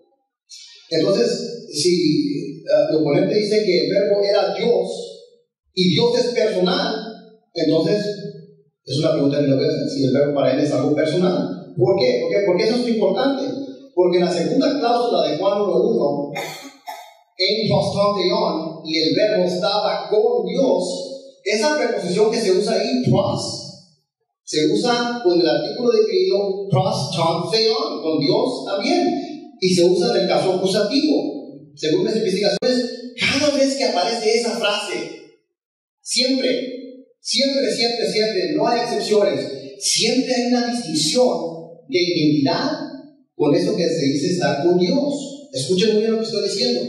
S1: Entonces, si el oponente dice que el verbo era Dios, y Dios es personal, entonces es una pregunta que le voy a hacer, si el verbo para él es algo personal. ¿Por qué? Porque eso es importante. Porque en la segunda cláusula de Juan 1:1, en proston y el verbo estaba con Dios, esa preposición que se usa ahí, pros, se usa con el artículo definido proston theon, con Dios también, y se usa en el caso acusativo. Según mis investigaciones, cada vez que aparece esa frase, siempre, no hay excepciones, siempre hay una distinción de identidad con eso que se dice estar con Dios. Escuchen muy bien lo que estoy diciendo.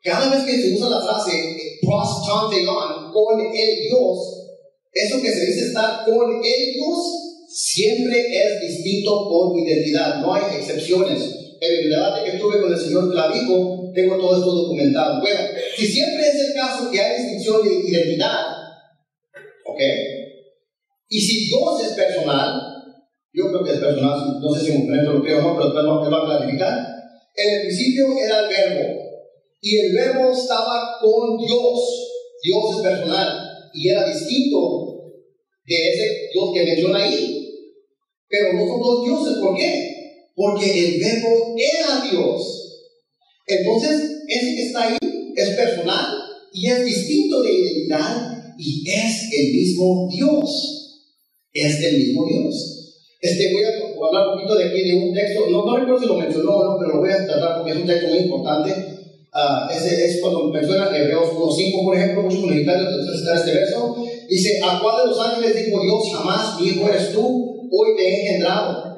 S1: Cada vez que se usa la frase proston theon, con el Dios, eso que se dice estar con el Dios siempre es distinto por identidad, no hay excepciones. En el debate que tuve con el señor Clavijo, tengo todo esto documentado. Bueno, si siempre es el caso que hay distinción de identidad, ¿ok? Y si Dios es personal, yo creo que es personal, no sé si un frente lo creo o no, pero después lo va a clarificar. En el principio era el verbo, y el verbo estaba con Dios. Dios es personal, y era distinto de ese Dios que menciona ahí. Pero no son dos dioses, ¿por qué? Porque el verbo era Dios. Entonces, ese que está ahí es personal y es distinto de identidad y es el mismo Dios. Es el mismo Dios. Voy a hablar un poquito de aquí de un texto, no recuerdo si lo mencionó o no, pero lo voy a tratar porque es un texto muy importante. Ese es cuando menciona Hebreos 1:5, por ejemplo. Muchos comunitarios necesitan este verso. Dice: ¿a cuál de los ángeles dijo Dios jamás, mi hijo eres tú, hoy te he engendrado?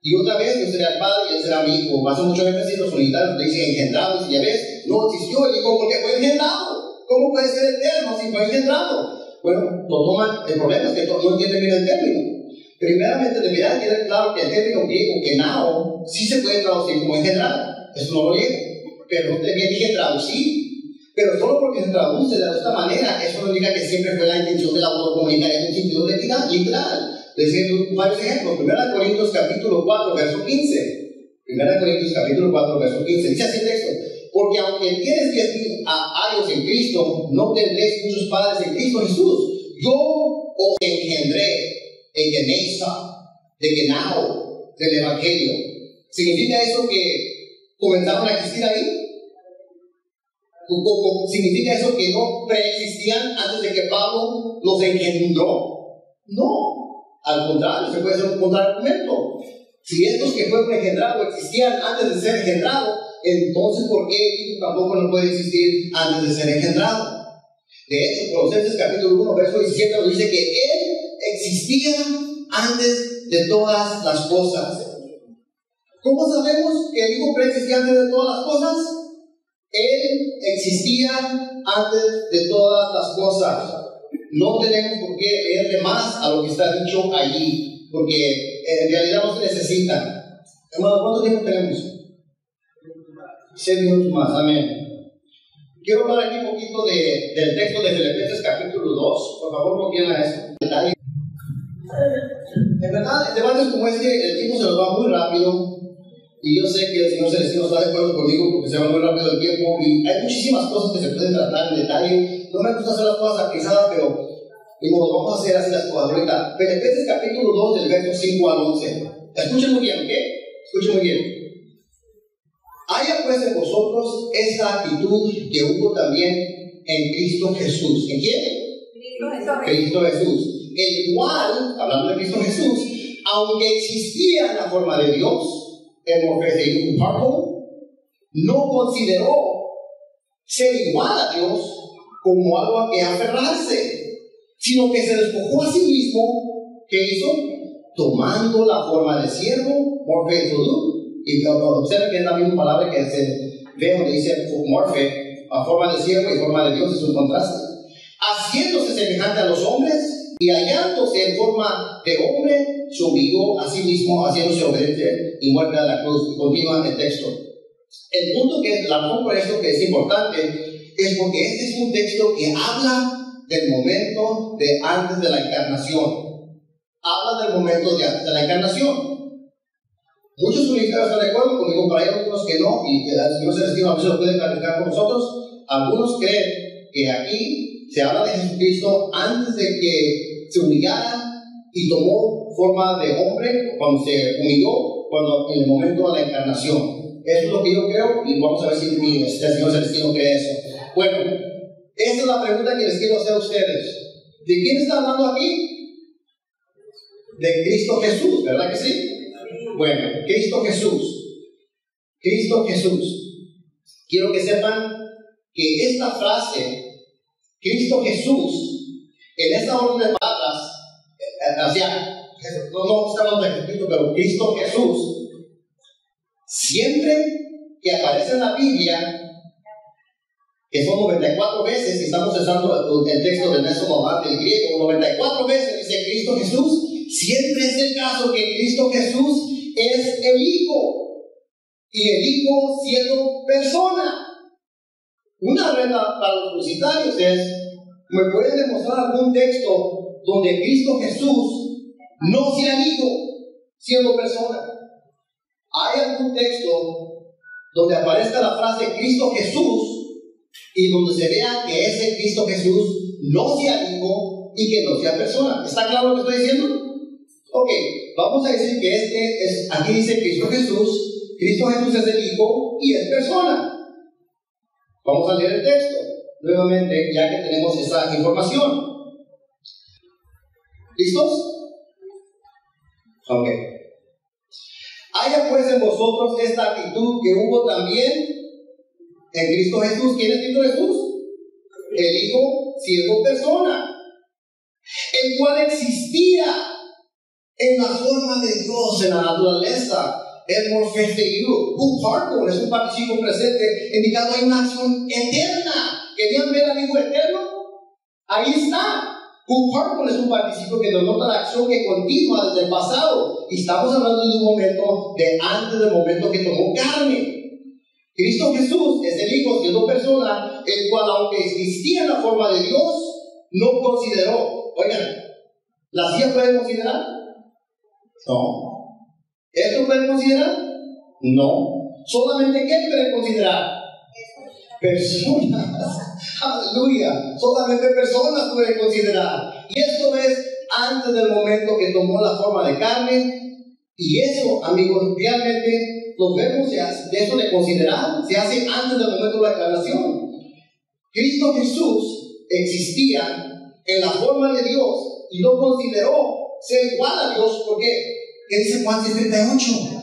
S1: Y otra vez, yo seré el padre y él será mi hijo. Hace mucho énfasis los unitarios le dicen engendrado, y ya ves, no existió el hijo porque fue engendrado. ¿Cómo puede ser eterno si fue engendrado? Bueno, lo toman, el problema es que no entienden bien el término. Primeramente, debería quedar claro que el término griego enao sí se puede traducir como engendrado. Eso no lo niego, pero no dije traducir. Pero solo porque se traduce de esta manera, eso no indica que siempre fue la intención del autor comunicar en un sentido literal. Les doy varios ejemplos. 1 Corintios capítulo 4, verso 15. 1 Corintios capítulo 4, verso 15. Dice así el texto: porque aunque tienes 10,000 años en Cristo, no tendréis muchos padres en Cristo Jesús. Yo os engendré en Genesa, de Genao, del Evangelio. ¿Significa eso que comenzaron a existir ahí? ¿Significa eso que no preexistían antes de que Pablo los engendró? No. Al contrario, se puede hacer un contraargumento. Si estos que fueron engendrados existían antes de ser engendrados, entonces ¿por qué el hijo tampoco no puede existir antes de ser engendrado? De hecho, Colosenses capítulo 1, verso 17 nos dice que Él existía antes de todas las cosas. ¿Cómo sabemos que el hijo preexistía antes de todas las cosas? Él existía antes de todas las cosas. No tenemos por qué leerle más a lo que está dicho allí, porque en realidad no se necesita. Hermano, ¿cuánto tiempo tenemos? 6 minutos más, amén. Quiero hablar aquí un poquito del texto de Filipenses capítulo 2. Por favor, no entiendan eso. En verdad, debates como este, el tiempo se nos va muy rápido. Y yo sé que el Señor Celestino está de acuerdo conmigo porque se va muy rápido el tiempo. Y hay muchísimas cosas que se pueden tratar en detalle. No me gusta hacer las cosas aprisadas, pero vamos a hacer así las cosas ahorita. Filipenses capítulo 2, del verso 5 al 11. Escuchen muy bien, ¿ok? Escuchen muy bien. Haya pues en vosotros esta actitud que hubo también en Cristo Jesús. ¿En quién? Cristo Jesús. El cual, hablando de Cristo Jesús, aunque existía en la forma de Dios, en morfeo no consideró ser igual a Dios como algo a que aferrarse, sino que se despojó a sí mismo. ¿Qué hizo? Tomando la forma de siervo, morfeo. Y observen que es la misma palabra que se ve donde dice morfe, a forma de siervo y forma de Dios, es un contraste. Haciéndose semejante a los hombres y hallándose en forma de hombre, se humilló a sí mismo, haciéndose obediente y muerte a la cruz. Y continúa el texto. El punto que la razón por esto que es importante es porque este es un texto que habla del momento de antes de la encarnación. Habla del momento de antes de la encarnación. Muchos unitarios están de acuerdo conmigo, pero hay algunos que no, y el Señor Celestino a veces lo puede clarificar con nosotros. Algunos creen que aquí se habla de Jesucristo antes de que se humillara y tomó forma de hombre, cuando se humilló, en el momento de la encarnación. Eso es lo que yo creo, y vamos a ver si el Señor Celestino cree eso. Bueno, esa es la pregunta que les quiero hacer a ustedes. ¿De quién está hablando aquí? De Cristo Jesús, ¿verdad que sí? Bueno, Cristo Jesús. Cristo Jesús. Quiero que sepan que esta frase, Cristo Jesús, en esta orden de palabras, no está hablando de Jesucristo, pero Cristo Jesús, siempre que aparece en la Biblia, que son 94 veces, y estamos usando el texto del Mesoamérica del griego, 94 veces dice Cristo Jesús, siempre es el caso que Cristo Jesús es el Hijo, y el Hijo siendo persona. Una regla para los universitarios es: ¿me pueden demostrar algún texto donde Cristo Jesús no sea Hijo siendo persona? ¿Hay algún texto donde aparezca la frase Cristo Jesús y donde se vea que ese Cristo Jesús no sea Hijo y que no sea persona? ¿Está claro lo que estoy diciendo? Ok, vamos a decir que aquí dice Cristo Jesús es el Hijo y es persona. Vamos a leer el texto nuevamente, ya que tenemos esa información. ¿Listos? Ok. Haya pues en vosotros esta actitud que hubo también en Cristo Jesús. ¿Quién es Cristo Jesús? El Hijo siendo persona, el cual existía en la forma de Dios, en la naturaleza. El morfesteido, huparco, es un participio presente, indicado en una acción eterna. ¿Querían ver al Hijo eterno? Ahí está. Huparco es un participio que denota la acción que continúa desde el pasado. Y estamos hablando de un momento de antes del momento que tomó carne. Cristo Jesús es el Hijo siendo persona, el cual, aunque existía en la forma de Dios, no consideró. Oigan, ¿la silla puede considerar? No. ¿Esto puede considerar? No. ¿Solamente qué puede considerar? Personas. Aleluya. Solamente personas pueden considerar. Y esto es antes del momento que tomó la forma de carne. Y eso, amigos, realmente lo vemos, de eso de considerar, se hace antes del momento de la encarnación. Cristo Jesús existía en la forma de Dios y no consideró ser igual a Dios. ¿Por qué? ¿Qué dice Juan 6:38?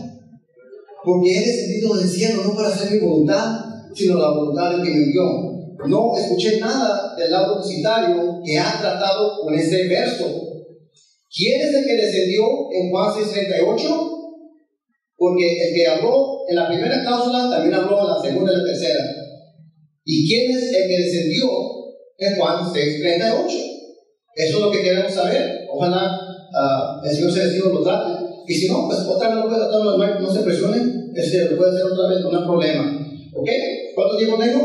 S1: Porque he descendido del cielo no para hacer mi voluntad, sino la voluntad del que me envió. No escuché nada del lado publicitario que ha tratado con este verso. ¿Quién es el que descendió en Juan 6:38? Porque el que habló en la primera cláusula también habló en la segunda y la tercera. ¿Y quién es el que descendió en Juan 6:38? Eso es lo que queremos saber. Ojalá el Señor Celestial lo trate. Y si no, pues otra vez no se presione. Lo puede hacer otra vez, no hay problema. ¿Ok? ¿Cuánto tiempo tengo?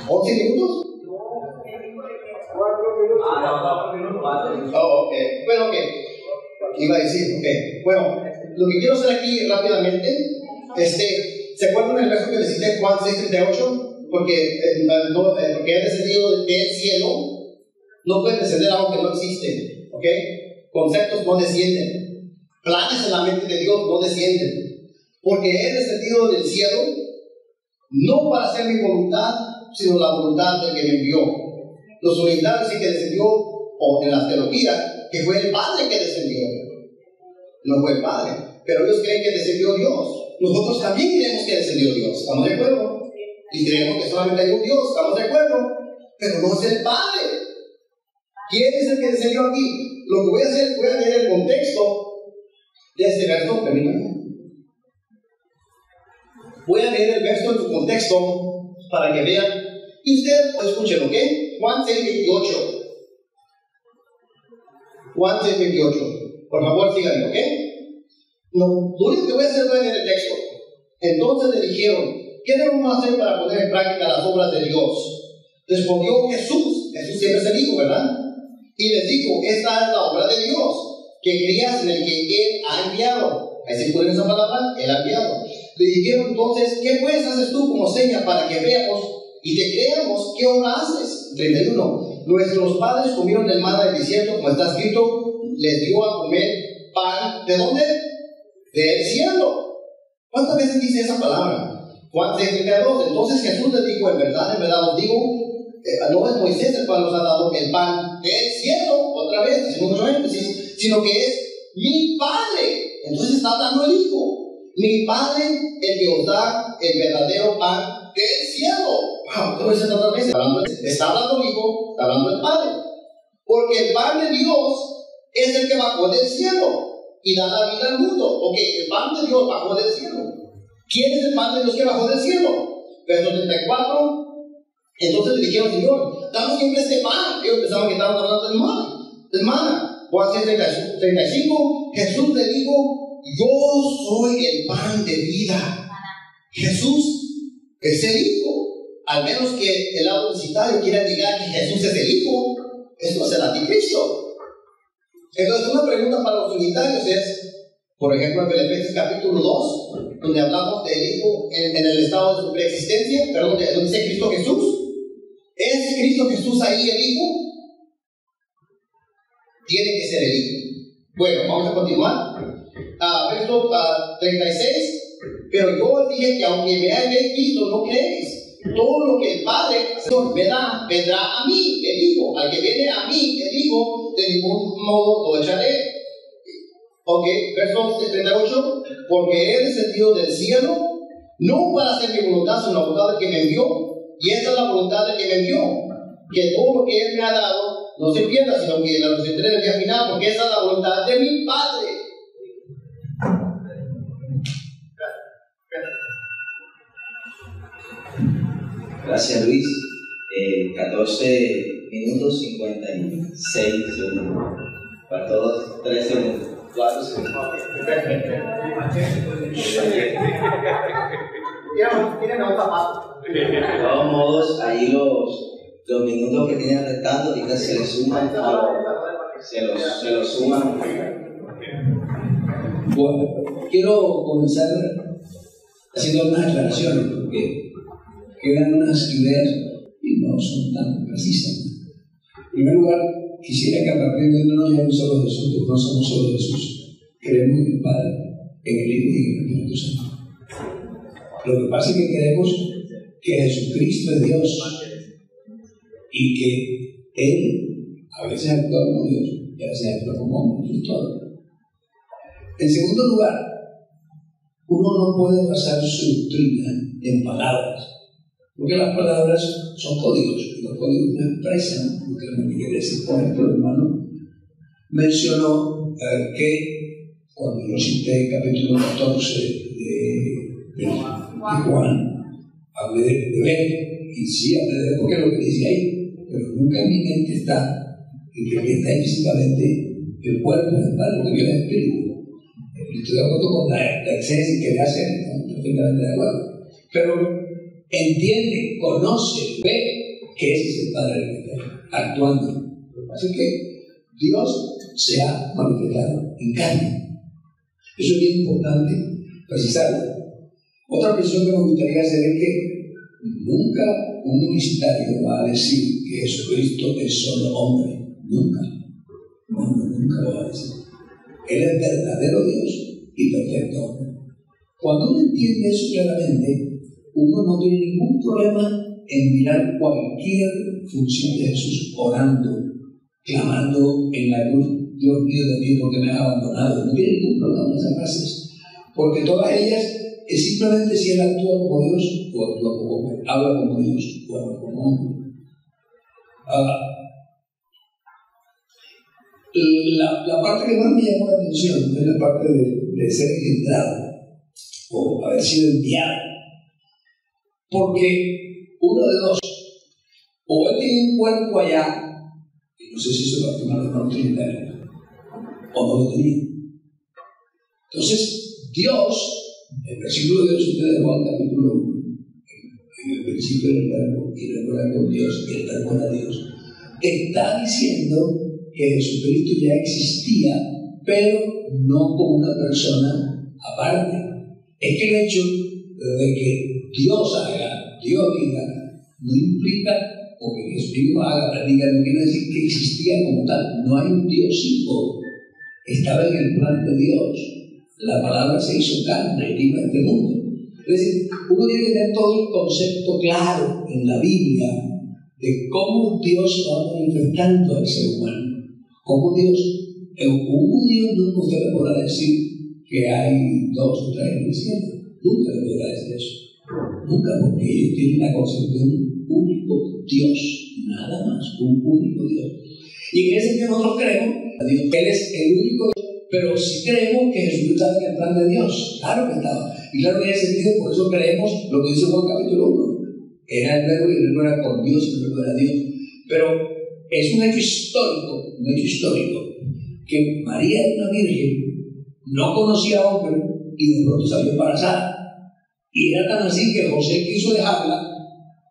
S1: 11 minutos. Oh, ok. Bueno, ok. Iba a decir, ok. Bueno, lo que quiero hacer aquí rápidamente, ¿se acuerdan del verso que les cité Juan 6:38? Porque he descendido del cielo, no puede descender algo que no existe, ¿ok? Conceptos no descienden, planes en la mente de Dios no descienden, porque he descendido del cielo, no para hacer mi voluntad, sino la voluntad del que me envió. Los unitarios sí que descendió, o en las teologías, que fue el Padre que descendió. No fue el Padre, pero ellos creen que descendió Dios. Nosotros también creemos que descendió Dios, ¿estamos de acuerdo? Y creemos que solamente hay un Dios, ¿estamos de acuerdo? Pero no es el Padre. ¿Quién es el que descendió aquí? Lo que voy a hacer es voy a leer el contexto de este verso, permítanme. Voy a leer el verso en su contexto para que vean. Y ustedes escuchen, ¿ok? Juan 6:28. Juan 6:28. Por favor, síganme, ¿ok? No, lo único que voy a hacer es leer el texto. Entonces le dijeron, ¿qué debemos hacer para poner en práctica las obras de Dios? Respondió Jesús siempre es el Hijo, ¿verdad? Y les dijo, esta es la obra de Dios, que creas en el que Él ha enviado. Ahí se pone esa palabra, Él ha enviado. Le dijeron entonces, ¿qué pues haces tú como seña para que veamos y te creamos? ¿Qué obra haces? 31. Nuestros padres comieron del maná del desierto, como está escrito, les dio a comer pan, ¿de dónde? Del cielo. ¿Cuántas veces dice esa palabra? Juan 6:32. Entonces Jesús les dijo, en verdad os digo, no es Moisés el cual nos ha dado el pan del cielo, otra vez, haciendo mucho énfasis, sino que es mi Padre. Entonces está hablando el Hijo. Mi Padre, el que os da el verdadero pan del cielo. Wow, ¿qué voy a decir otra vez? Está hablando el Hijo, está hablando el Padre. Porque el pan de Dios es el que bajó del cielo y da la vida al mundo. Ok, el pan de Dios bajó del cielo. ¿Quién es el pan de Dios que bajó del cielo? Verso 34. Entonces le dijeron, Señor, danos siempre este pan. Ellos pensaban que estaban hablando del maná. Juan 6:35. Jesús le dijo, yo soy el pan de vida. Jesús es el Hijo. Al menos que el lado publicitario quiera negar que Jesús es el Hijo, eso es el anticristo. Entonces, una pregunta para los unitarios es, por ejemplo, en Filipenses capítulo 2, donde hablamos del Hijo en el estado de su preexistencia, perdón, donde dice Cristo Jesús. ¿Es Cristo Jesús ahí el Hijo? Tiene que ser el Hijo. Bueno, vamos a continuar. Verso 36. Pero yo os dije que aunque me hayáis visto, no creéis. Todo lo que el Padre me da, vendrá a mí, el Hijo. Al que viene a mí, el Hijo, de ningún modo lo echaré. Ok, verso 38. Porque he descendido del cielo, no para hacer mi voluntad, sino la voluntad del que me envió. Y esta es la voluntad del que me envió, que todo lo que Él me ha dado no se pierda, sino que la resucitaré en el día final, porque esa es la voluntad de mi Padre.
S3: Gracias, Luis. 14 minutos 56 segundos. Para todos, 3 segundos. 4 segundos. De todos modos, ahí los minutos que tienen restando, ahorita se les suman. Se los suman.
S2: Bueno, quiero comenzar haciendo unas aclaraciones, porque quedan unas ideas y no son tan precisas. En primer lugar, quisiera que a partir de hoy no nos llamen solo Jesús, porque no somos solo Jesús. Creemos en el Padre, en el Hijo y en el Espíritu Santo. Lo que pasa es que creemos que Jesucristo es Dios y que Él a veces actúa como Dios y a veces actúa como hombre, eso es todo. En segundo lugar, uno no puede basar su doctrina en palabras, porque las palabras son códigos y los códigos no expresan lo que realmente quiere decir. Por ejemplo, el hermano mencionó que cuando yo cité el capítulo 14 de Juan, hablé de ver, y sí hablé de ver porque es lo que dice ahí, pero nunca en mi mente está el que está físicamente el cuerpo, el padre, porque yo el espíritu. Estoy de acuerdo con la exégesis que le hacen, estoy perfectamente de acuerdo. Pero entiende, conoce, ve que ese es el Padre del que está actuando. Lo que pasa es que Dios se ha manifestado en carne. Eso es bien importante precisarlo. Otra cuestión que me gustaría hacer es que nunca un universitario va a decir que Jesucristo es solo hombre. Nunca. Nunca lo va a decir. Él es verdadero Dios y perfecto hombre. Cuando uno entiende eso claramente, uno no tiene ningún problema en mirar cualquier función de Jesús orando, clamando en la cruz: Dios mío de mí, ¿por qué me has abandonado? No tiene ningún problema en esas frases, porque todas ellas es simplemente si él actúa como Dios o actúa como hombre, habla como Dios o habla como hombre. La parte que más me llamó la atención es la parte de ser engendrado o haber sido enviado, porque uno de dos: o él tiene un cuerpo allá, y no sé si eso lo afirmaron los no trinitarios, o no lo tenía. Entonces, Dios, el versículo de ustedes de Juan capítulo 1, en el principio del verbo, y el verbo con Dios, y el verbo era Dios, está diciendo que Jesucristo ya existía, pero no como una persona aparte. Es que el hecho de que Dios haga, Dios diga, no implica, o que Jesucristo haga, diga, no quiere decir que existía como tal. No hay un Dios hijo. Estaba en el plan de Dios. La palabra se hizo carne y vino a este mundo. Es decir, uno tiene que tener todo el concepto claro en la Biblia de cómo Dios va manifestando al ser humano. Cómo Dios, un Dios nunca usted le podrá decir que hay 2 o 3 en el cielo. Nunca le podrá decir eso. Nunca, porque ellos tienen la concepción de un único Dios, nada más, un único Dios. Y en ese sentido nosotros creemos que Él es el único Dios, pero sí creemos que Jesús estaba en el plan de Dios. Claro que estaba. Y claro que en ese sentido, por eso creemos lo que dice Juan capítulo 1. Era el verbo y el verbo era con Dios y el verbo era Dios. Pero es un hecho histórico, que María era una virgen, no conocía a hombre y de pronto salió embarazada. Y era tan así que José quiso dejarla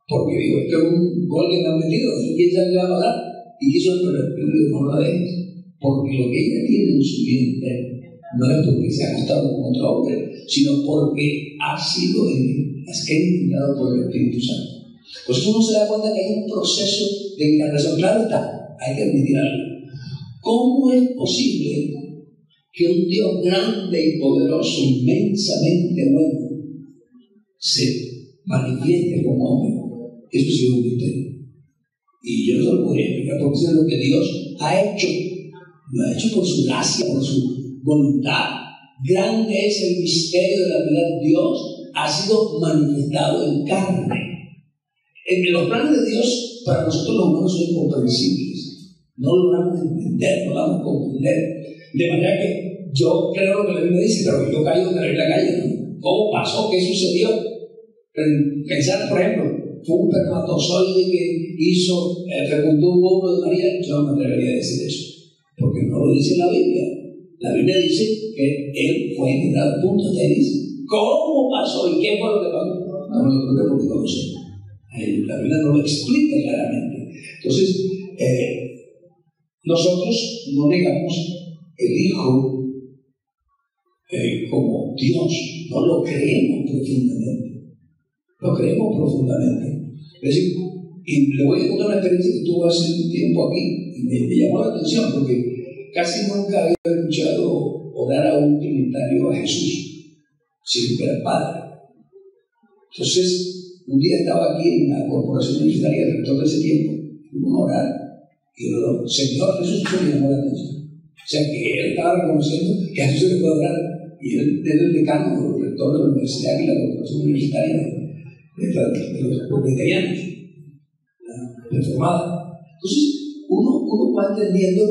S2: porque dijo: esto es un gol que me han metido, no sé quién sabe qué va a pasar. Y quiso, pero el Espíritu no la dejes, porque lo que ella tiene en su vientre no es porque se ha acostado con otro hombre, sino porque ha sido engendrado por el Espíritu Santo. Pues eso uno se da cuenta que hay un proceso de encarnación. Claro está, hay que admitir algo. ¿Cómo es posible que un Dios grande y poderoso, inmensamente bueno, se manifieste como hombre? Eso sí es un misterio. Y yo no se lo podría explicar porque eso es lo que Dios ha hecho. Lo ha hecho por su gracia, por su voluntad. Grande es el misterio de la vida. Dios ha sido manifestado en carne. Los planes de Dios para nosotros los humanos son incomprensibles. No logramos entender, no logramos comprender. De manera que yo creo lo que la Biblia dice, pero yo caigo en la calle, ¿no? ¿Cómo pasó? ¿Qué sucedió? Pensar, por ejemplo, fue un espermatozoide que fecundó un óvulo de María. Yo no me atrevería a decir eso, porque no lo dice la Biblia. La Biblia dice que él fue generado, punto. Te dice, ¿cómo pasó y qué fue lo que pasó? No lo creo porque no lo sé. La Biblia no lo explica claramente. Entonces, nosotros no negamos el Hijo como Dios, no lo creemos profundamente. Lo creemos profundamente. Es decir, y le voy a contar una experiencia que tuve hace un tiempo aquí y me llamó la atención porque casi nunca había escuchado orar a un trinitario a Jesús, sino que era el Padre. Entonces, un día estaba aquí en la corporación universitaria, el rector de ese tiempo, fuimos a orar y el Señor Jesús me llamó la atención. O sea, que él estaba reconociendo que a Jesús se le puede orar y él era el decano, el rector de la universidad y la corporación universitaria de los presbiterianos, reformada. Entonces, uno va entendiendo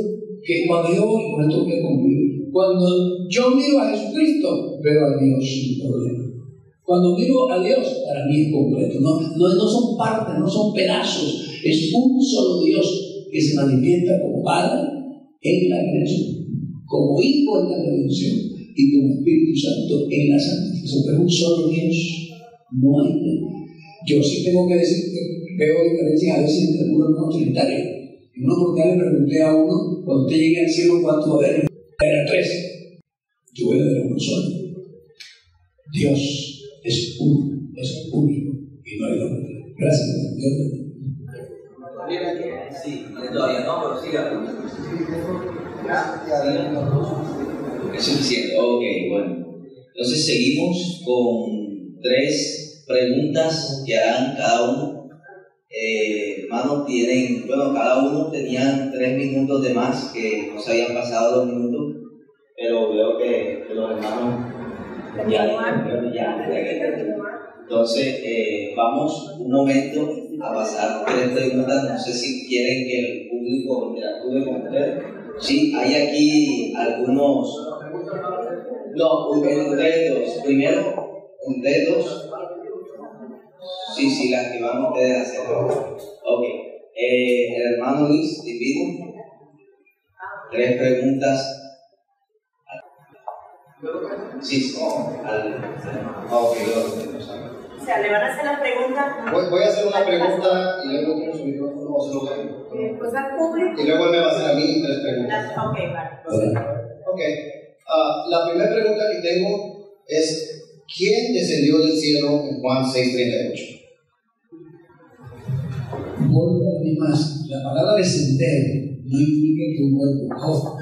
S2: que cuando yo voy, con esto que concluir, cuando yo miro a Jesucristo, veo a Dios sin problema. Cuando miro a Dios, para mí es completo. No son partes, no son pedazos. Es un solo Dios que se manifiesta como Padre en la creación, como Hijo en la redención y como Espíritu Santo en la santificación. Pero es un solo Dios. No hay. Yo sí tengo que decir que veo diferencias a veces entre algunos no trinitarios. En una oportunidad le pregunté a uno, cuando usted llegue al cielo, ¿cuántos va a ver? Era 13. Yo voy a ver uno solo. Dios es uno, es único y no hay otro. Gracias, Dios.
S3: Sí, todavía no, pero siga. Es suficiente. Ok, bueno. Entonces seguimos con 3 preguntas que harán cada uno. Hermanos, cada uno tenían 3 minutos de más, que no se habían pasado 2 minutos, pero veo que los hermanos ya. Entonces, vamos un momento a pasar 3 preguntas. No sé si quieren que el público interactúe con ustedes. Sí, hay aquí algunos. No, ustedes dos. Primero, ustedes dos. Sí, las que van ustedes a hacer. Ok. El hermano Luis, te invito. 3 preguntas. Sí, ok,
S4: o sea, le van a hacer la pregunta.
S1: Voy a hacer una pregunta y luego quiero su micrófono o se lo tengo.
S4: Pues al público.
S1: Y luego él me va a hacer a mí 3 preguntas.
S4: Ok, vale.
S1: Ok. La primera pregunta que tengo es: ¿quién descendió del cielo en Juan 6:38?
S2: Vuelvo a mí más. La palabra descender no implica que un cuerpo bajó,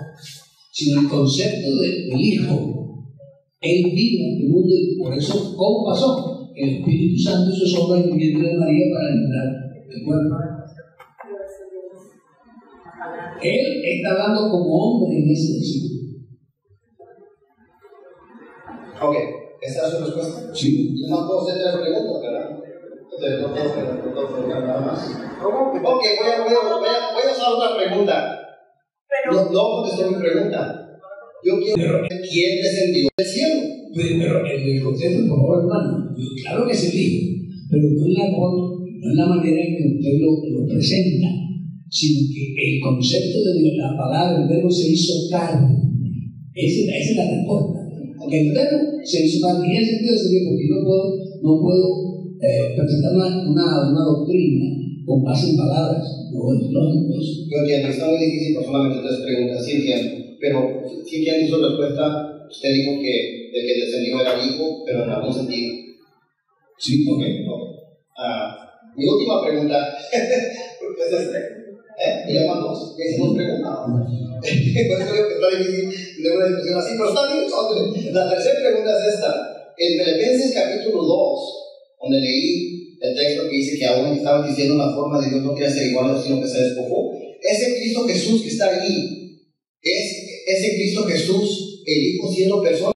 S2: sino el concepto del Hijo. Él vino en el mundo y por eso, ¿cómo pasó? El Espíritu Santo hizo sombra en el vientre de María para entrar el cuerpo. Él está hablando como hombre en ese deseo.
S1: Ok, ¿esta es su respuesta?
S2: Sí.
S1: Y no puedo hacer 3 preguntas, ¿verdad? Entonces, no puedo preguntar nada más. Ok, voy a usar otra pregunta. No contesté mi pregunta. Yo quiero saber quién descendió del cielo.
S2: Pero el concepto, por favor, hermano, claro que es el Hijo, pero no en la manera en que usted lo presenta, sino que el concepto de la palabra, el verbo se hizo carne. Esa es la respuesta. El verbo se hizo carne. Y en ese sentido sería porque no puedo presentar una doctrina con base en palabras. No es lógico eso.
S1: Yo entiendo, está muy difícil por solamente 3 preguntas, sí entiendo. Pero si entiendo su respuesta, usted dijo que el que descendió era el Hijo, pero en algún sentido.
S2: Sí, ok.
S1: Mi última pregunta, porque es y le mando, ya hicimos preguntas. Por eso digo que está difícil de una discusión así, pero está bien. La tercera pregunta es esta. En Filipenses capítulo 2, donde leí el texto que dice que aún estaba diciendo la forma de Dios, no quería ser igual a Dios, sino que se despojó. Ese Cristo Jesús que está ahí, es ese Cristo Jesús, el Hijo siendo persona.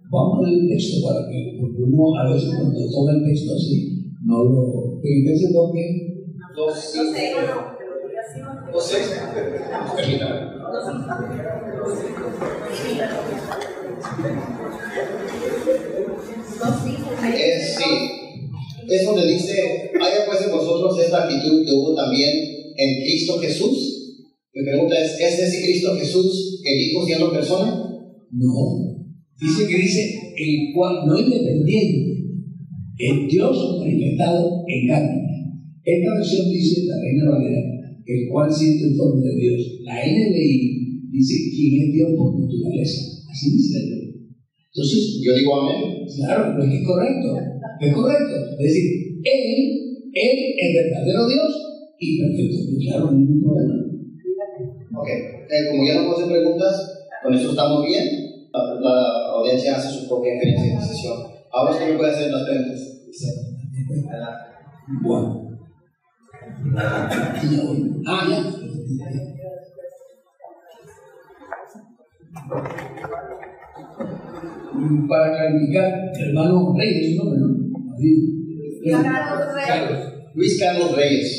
S2: Vamos a leer el texto para que, porque uno a veces cuando toma el texto así, no lo. Filipenses 2:6.
S1: 2:6. Sí, es donde dice, haya pues en vosotros esta actitud que hubo también en Cristo Jesús. Mi pregunta es ese Cristo Jesús el Hijo siendo persona?
S2: No, dice el cual no independiente, es Dios manifestado en carne. Esta versión dice, la Reina Valera, el cual siente el forma de Dios. La NBI dice, ¿quién es Dios por naturaleza? Así dice la Biblia. Entonces,
S1: yo digo amén.
S2: Claro, pues es correcto. Es correcto. Es decir, Él es verdadero Dios y perfecto. Pues claro, no hay ningún problema.
S1: Ok, como ya no puedo hacer preguntas, con eso estamos bien. La audiencia hace su propia experiencia de sesión. Ahora usted me puede hacer las preguntas.
S2: Bueno. Ya. Para clarificar, hermano Reyes, ¿no?
S1: Luis Carlos Reyes.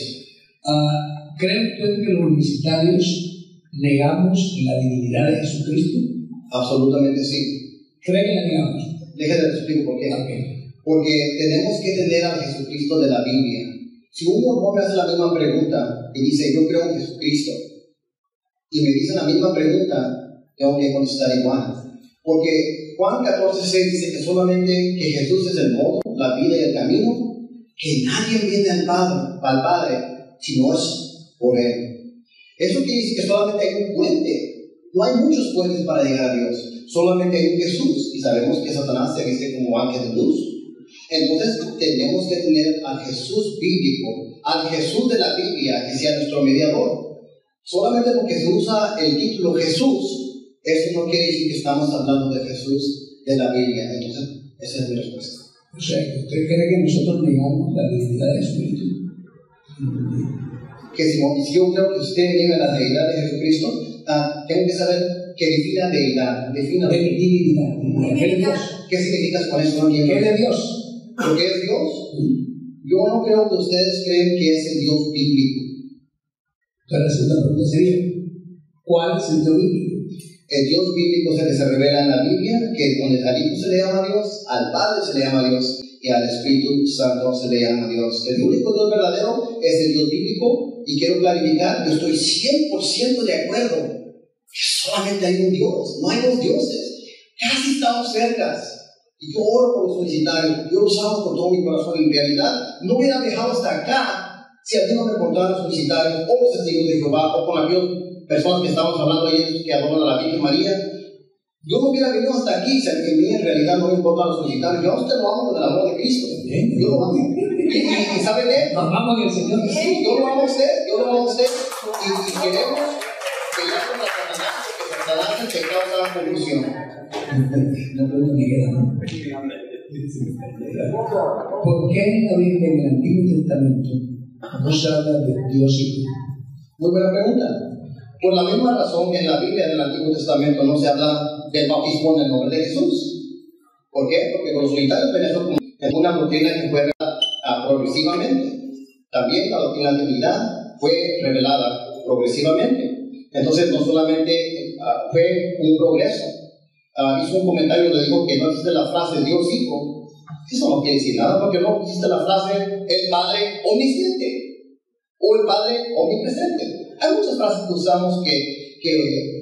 S2: ¿Creen ustedes que los universitarios negamos la divinidad de Jesucristo?
S1: Absolutamente sí.
S2: ¿Creen que la negamos?
S1: Déjenme les explico por qué.
S2: Okay.
S1: Porque tenemos que tener al Jesucristo de la Biblia. Si un mormón me hace la misma pregunta y dice, yo creo en Jesucristo, y me dice la misma pregunta, tengo que contestar igual. Porque Juan 14:6 dice que solamente que Jesús es el modo, la vida y el camino, que nadie viene al Padre si no es por Él. Eso quiere decir que solamente hay un puente. No hay muchos puentes para llegar a Dios. Solamente hay un Jesús. Y sabemos que Satanás se viste como ángel de luz. Entonces tenemos que tener al Jesús bíblico, al Jesús de la Biblia, que sea nuestro mediador. Solamente porque se usa el título Jesús, eso no quiere decir que estamos hablando de Jesús de la Biblia. Entonces, esa es mi respuesta.
S2: O sea, ¿usted cree que nosotros negamos la divinidad de Jesucristo?
S1: Que si yo creo que usted niega la deidad de Jesucristo, tengo que saber qué defina deidad. Defina
S2: divinidad. ¿Qué es Dios?
S1: ¿Qué significa con eso? ¿Qué
S2: es Dios?
S1: ¿Por qué es Dios? Yo no creo que ustedes creen que es el Dios bíblico.
S2: Entonces la segunda pregunta sería, ¿cuál es el Dios bíblico?
S1: El Dios bíblico es el que se revela en la Biblia, que donde al Hijo se le llama Dios, al Padre se le llama Dios y al Espíritu Santo se le llama Dios. El único Dios verdadero es el Dios bíblico, y quiero clarificar, yo estoy 100% de acuerdo que solamente hay un Dios, no hay dos dioses. Casi estamos cerca. Y yo oro por los universitarios, yo los amo con todo mi corazón. En realidad, no hubiera viajado hasta acá si a mí no me contaran los universitarios o los testigos de Jehová o con aquellas personas que estamos hablando ayer que adoran a la Virgen María. Yo no hubiera venido hasta aquí si a mí en realidad no me importan los universitarios. Yo a usted lo amo con el amor de Cristo. Yo lo amo. ¿Y sabe qué?
S2: Nos vamos en el Señor.
S1: Sí, yo lo amo a usted, y queremos que ya con la Satanás que causa la confusión.
S2: No puedo negar, ¿no? ¿Por qué en la Biblia, en el Antiguo Testamento, no se habla de Dios y Hijo?
S1: Muy buena pregunta. Por la misma razón que en la Biblia del Antiguo Testamento no se habla del bautismo en el nombre de Jesús. ¿Por qué? Porque los unitarios ven eso como una doctrina que fue revelada progresivamente. También la doctrina de la Trinidad fue revelada progresivamente. Entonces no solamente fue un progreso. Hizo un comentario donde dijo que no existe la frase Dios Hijo. Eso no quiere decir nada, porque no existe la frase el Padre omnisciente o el Padre omnipresente. Hay muchas frases que usamos que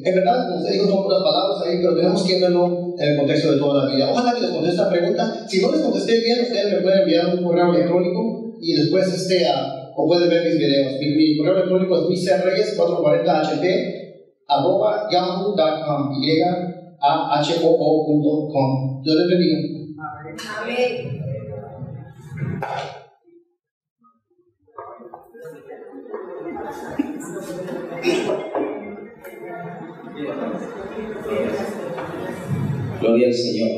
S1: en verdad, como usted dijo, son puras palabras ahí, pero tenemos que verlo en el contexto de toda la vida. Ojalá que les conteste esta pregunta. Si no les contesté bien, ustedes me pueden enviar un correo electrónico y después o pueden ver mis videos. Mi correo electrónico es luisrreyes440hp@yahoo.com yahoo.com. Dios les bendiga.
S4: Amén.
S3: Gloria al Señor.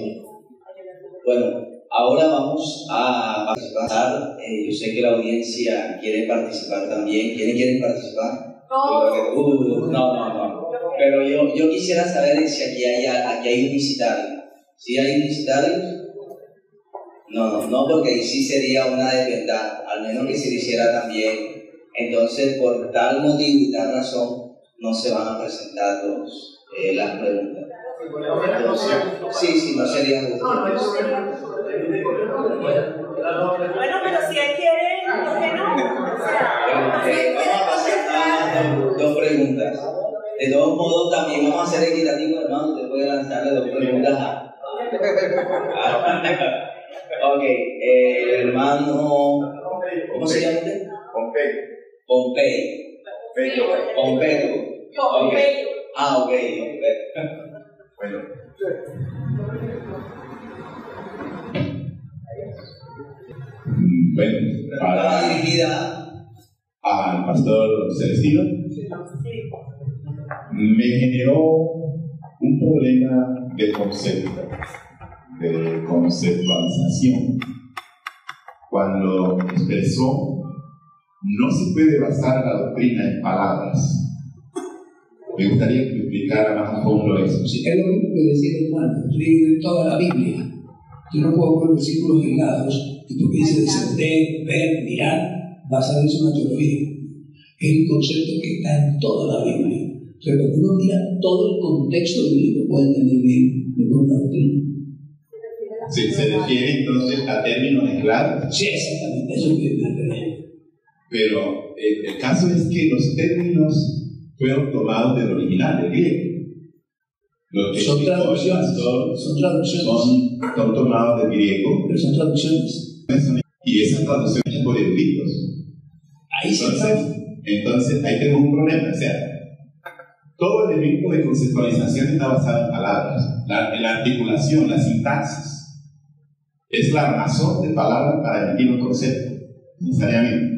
S3: Bueno, ahora vamos a pasar. Yo sé que la audiencia quiere participar también. ¿Quiénes quieren participar? No. Pero yo quisiera saber si aquí hay un visitario. ¿Sí hay un visitario? No, porque ahí sí sería una desventaja, al menos que se lo hiciera también. Entonces, por tal motivo y tal razón, no se van a presentar las preguntas. Entonces, sí, no sería justo.
S4: Bueno, pero si él quiere, ¿por qué no?
S3: Vamos a hacer dos preguntas. De todos modos, también vamos a ser equitativos, hermano. Usted puede lanzarle dos preguntas Ok, hermano, ¿cómo se llama usted? Pompeyo. Okay. Ok.
S5: Bueno.
S3: Estaba dirigida
S5: al pastor Celestino. Me generó un problema de concepto, de conceptualización, cuando expresó: no se puede basar la doctrina en palabras. Me gustaría que me explicara más a fondo eso.
S2: Sí, es lo mismo que decía el hermano. Yo leí toda la Biblia. Yo no puedo poner versículos aislados y porque dice descender, ver, mirar, vas a ver una teología. Es un concepto que está en toda la Biblia. Pero cuando uno mira todo el contexto bíblico, puede entender bien lo que es una doctrina.
S5: Sí, se refiere entonces a términos claros.
S2: Sí, exactamente, eso es lo que yo.
S5: Pero el caso es que los términos fueron tomados del original, del griego.
S2: Son traducciones.
S5: Son tomados del griego.
S2: Pero son traducciones.
S5: Y esas traducciones por eruditos.
S2: Ahí sí.
S5: Entonces, ahí tenemos un problema. O sea, todo el elemento de conceptualización está basado en palabras. La articulación, la sintaxis, es la razón de palabras para emitir un concepto, necesariamente.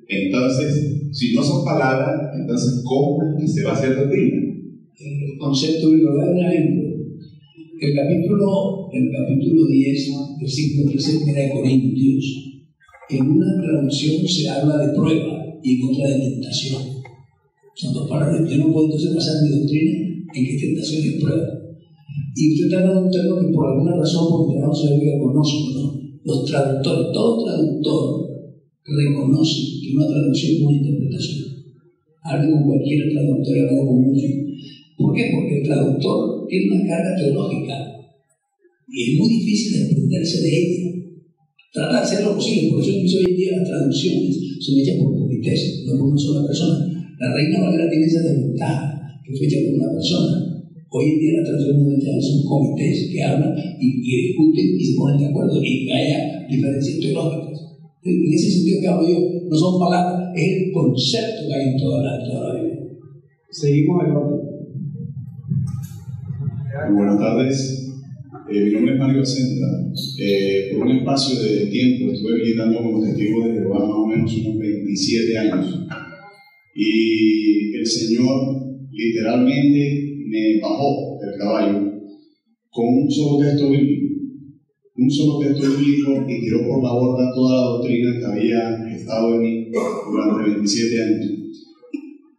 S5: Entonces, si no son palabras, entonces, ¿cómo es que se va a hacer doctrina?
S2: El concepto bíblico, voy a dar un ejemplo. El capítulo 10, versículo 13 de Corintios, en una traducción se habla de prueba y en otra de tentación. Son dos palabras. Yo no puedo entonces basar mi doctrina en que tentación es prueba. Y usted está dando un término que por alguna razón, porque no se lo conozco, ¿no? Los traductores, todo traductor reconoce que una traducción es una interpretación. Hablo con cualquier traductor, hablo con muchos. ¿Por qué? Porque el traductor tiene una carga teológica y es muy difícil desprenderse de ella. Trata de hacer lo posible, por eso hoy en día las traducciones son hechas por comités, no por una sola persona. La Reina Valera tiene esa desventaja, que fue hecha por una persona. Hoy en día las traducciones son comités que hablan y discuten y se ponen de acuerdo y que haya diferencias teológicas. En ese sentido que hablo yo, no son palabras, es el concepto que hay en toda la Biblia. Seguimos el orden.
S5: Buenas tardes. Mi nombre es Mario Acenta. Por un espacio de tiempo estuve visitando como testigo de Jehová más o menos unos 27 años. Y el Señor literalmente me bajó del caballo con un solo texto bíblico. Un solo texto bíblico y tiró por la borda toda la doctrina que había estado en mí durante 27 años.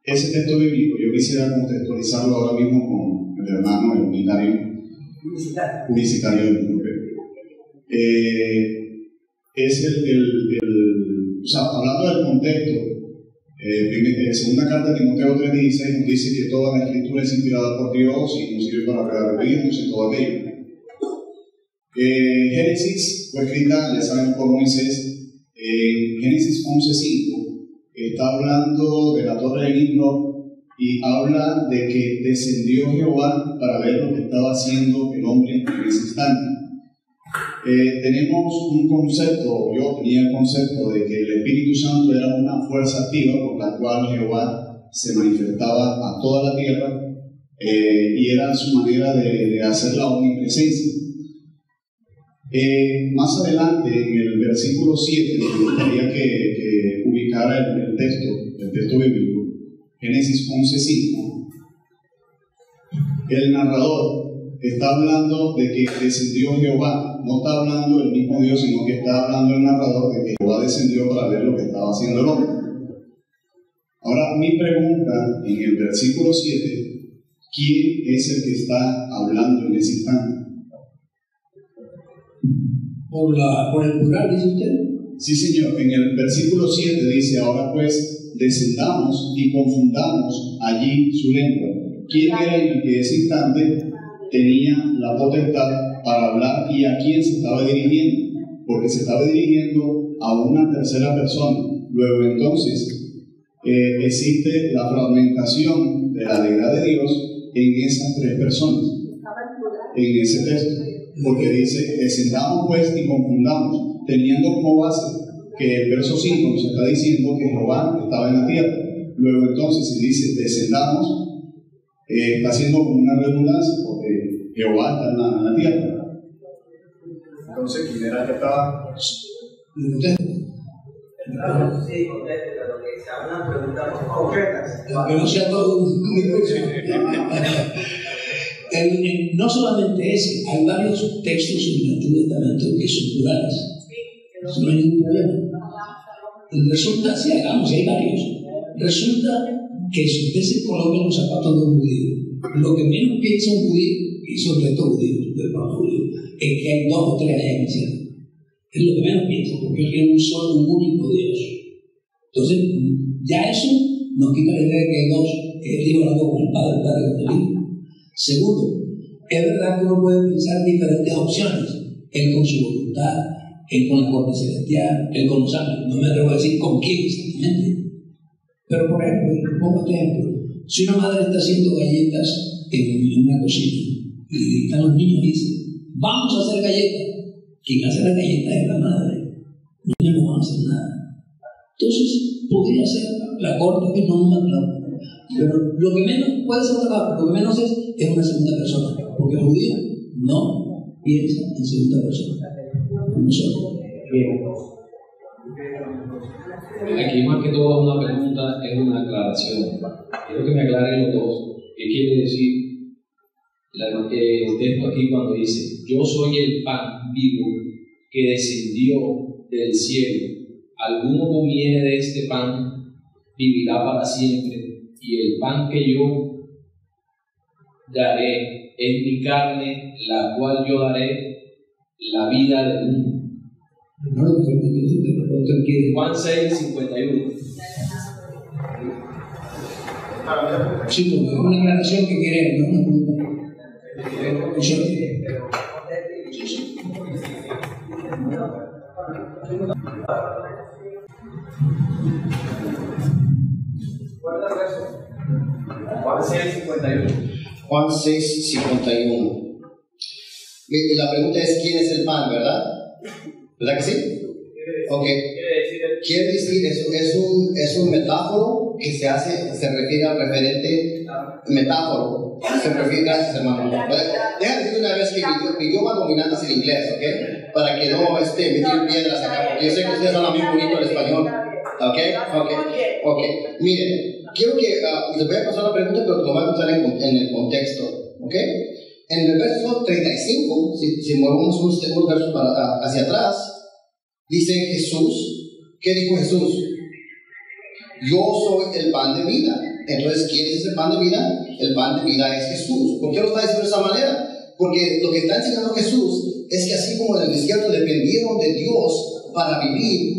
S5: Ese texto bíblico yo quisiera contextualizarlo ahora mismo con el hermano, el publicitario del grupo. Es o sea, hablando del contexto, segunda carta de Timoteo 3:16 nos dice que toda la escritura es inspirada por Dios y nos sirve para redarguirnos y todo aquello. Génesis fue escrita, ya saben, por Moisés. Génesis 11:5 está hablando de la torre de Nimrod y habla de que descendió Jehová para ver lo que estaba haciendo el hombre en ese instante. Tenemos un concepto, yo tenía el concepto de que el Espíritu Santo era una fuerza activa por la cual Jehová se manifestaba a toda la tierra y era su manera de hacer la omnipresencia. Más adelante, en el versículo 7, me gustaría que ubicara el texto bíblico, Génesis 11:5. El narrador está hablando de que descendió Jehová. No está hablando del mismo Dios, sino que está hablando el narrador de que Jehová descendió para ver lo que estaba haciendo el hombre. Ahora, mi pregunta en el versículo 7, ¿quién es el que está hablando en ese instante?
S2: ¿Por el plural, dice usted?
S5: Sí, señor. En el versículo 7 dice, ahora pues descendamos y confundamos allí su lengua. ¿Quién era el que ese instante tenía la potestad para hablar y a quién se estaba dirigiendo? Porque se estaba dirigiendo a una tercera persona. Luego entonces existe la fragmentación de la deidad de Dios en esas tres personas, en ese texto. Porque dice, descendamos pues y confundamos, teniendo como base que el verso 5 nos está diciendo que Jehová estaba en la tierra. Luego entonces, si dice descendamos, está haciendo como una redundancia, porque Jehová está en la tierra. Entonces, ¿quién era el que estaba?
S6: Sí, pero que sea una pregunta concreta.
S2: Que no sea todo un no solamente ese, hay varios textos en el Antiguo Testamento que son plurales. Eso no hay ningún problema. Resulta, si hagamos, hay varios. Resulta que si usted se coloca en los zapatos de un judío, lo que menos piensa un judío, y sobre todo judío, del pueblo judío, es que hay dos o tres allá en el cielo. Es lo que menos piensa, porque él tiene un único Dios. Entonces, ya eso nos quita la idea de que hay dos, que el Hijo hablando con el Padre con el Hijo. Segundo, es verdad que uno puede pensar diferentes opciones, él con su voluntad, él con la corte celestial, él con los ángeles. No me atrevo a decir con quién exactamente. Pero por ejemplo, pongo este ejemplo. Si una madre está haciendo galletas en una cocina y están los niños y dicen, vamos a hacer galletas, quien hace las galletas es la madre, los niños no van a hacer nada. Entonces, podría ser la corte que no manda, pero lo que menos puede ser trabajo, lo que menos es una segunda persona, porque el judío no piensa en segunda persona.
S7: Aquí más que todo una pregunta es una aclaración. Quiero que me aclaren los dos. ¿Qué quiere decir el texto aquí cuando dice, yo soy el pan vivo que descendió del cielo? Alguno comiere de este pan vivirá para siempre, y el pan que yo daré es mi carne, la cual yo daré la vida del mundo. Juan 6:51.
S2: Sí, porque es una aclaración que quiere, no una pregunta.
S3: Juan 6:51.
S1: Juan 6:51. La pregunta es, ¿quién es el pan, verdad? ¿Verdad que sí? Ok. Quiere decir, es un metáforo que se refiere al referente metáforo. Se refiere, gracias hermano. Deja de decir una vez que mi idioma dominante es el inglés, ¿ok? Para que no me tiren piedras acá, porque yo sé que ustedes hablan muy bonito el español. Ok. Miren, quiero que les voy a pasar la pregunta, pero lo voy a pasar en el contexto, ¿ok? En el verso 35, si movemos unos versos hacia atrás, dice Jesús, ¿qué dijo Jesús? Yo soy el pan de vida. Entonces, ¿quién es el pan de vida? El pan de vida es Jesús. ¿Por qué lo está diciendo de esa manera? Porque lo que está enseñando Jesús es que así como en el desierto dependieron de Dios para vivir,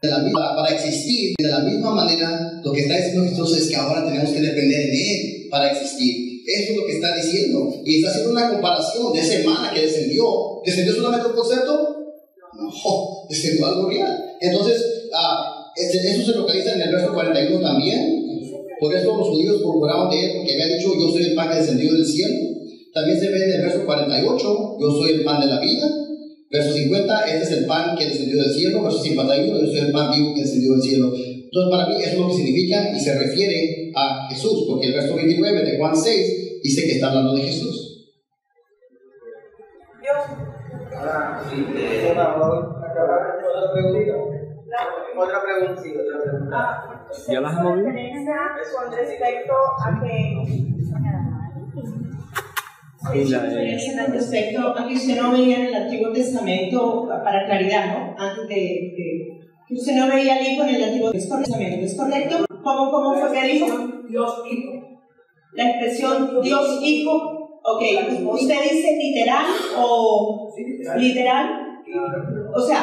S1: para existir, de la misma manera, lo que está diciendo Jesús es que ahora tenemos que depender de Él para existir. Eso es lo que está diciendo. Y está haciendo una comparación de ese maná que descendió. ¿Descendió solamente un concepto? No, descendió algo real. Entonces, eso se localiza en el verso 41 también. Por eso los judíos procuraban de él, porque había dicho, yo soy el pan que descendió del cielo. También se ve en el verso 48, yo soy el pan de la vida. Verso 50, este es el pan que descendió del cielo. Verso 51, yo soy el pan vivo que descendió del cielo. Entonces, para mí, eso es lo que significa y se refiere a Jesús, porque el verso 29 de Juan 6 dice que está hablando de Jesús.
S6: Otra pregunta.
S8: ¿Ya las hemos visto?
S4: Con respecto a que En respecto a que usted no veía en el Antiguo Testamento, para claridad, ¿no? Antes de que usted no veía al Hijo en el Antiguo Testamento, ¿es correcto? ¿Cómo fue que dijo?
S6: Dios Hijo.
S4: La expresión Dios Hijo, ok, ¿usted dice literal o literal? O sea,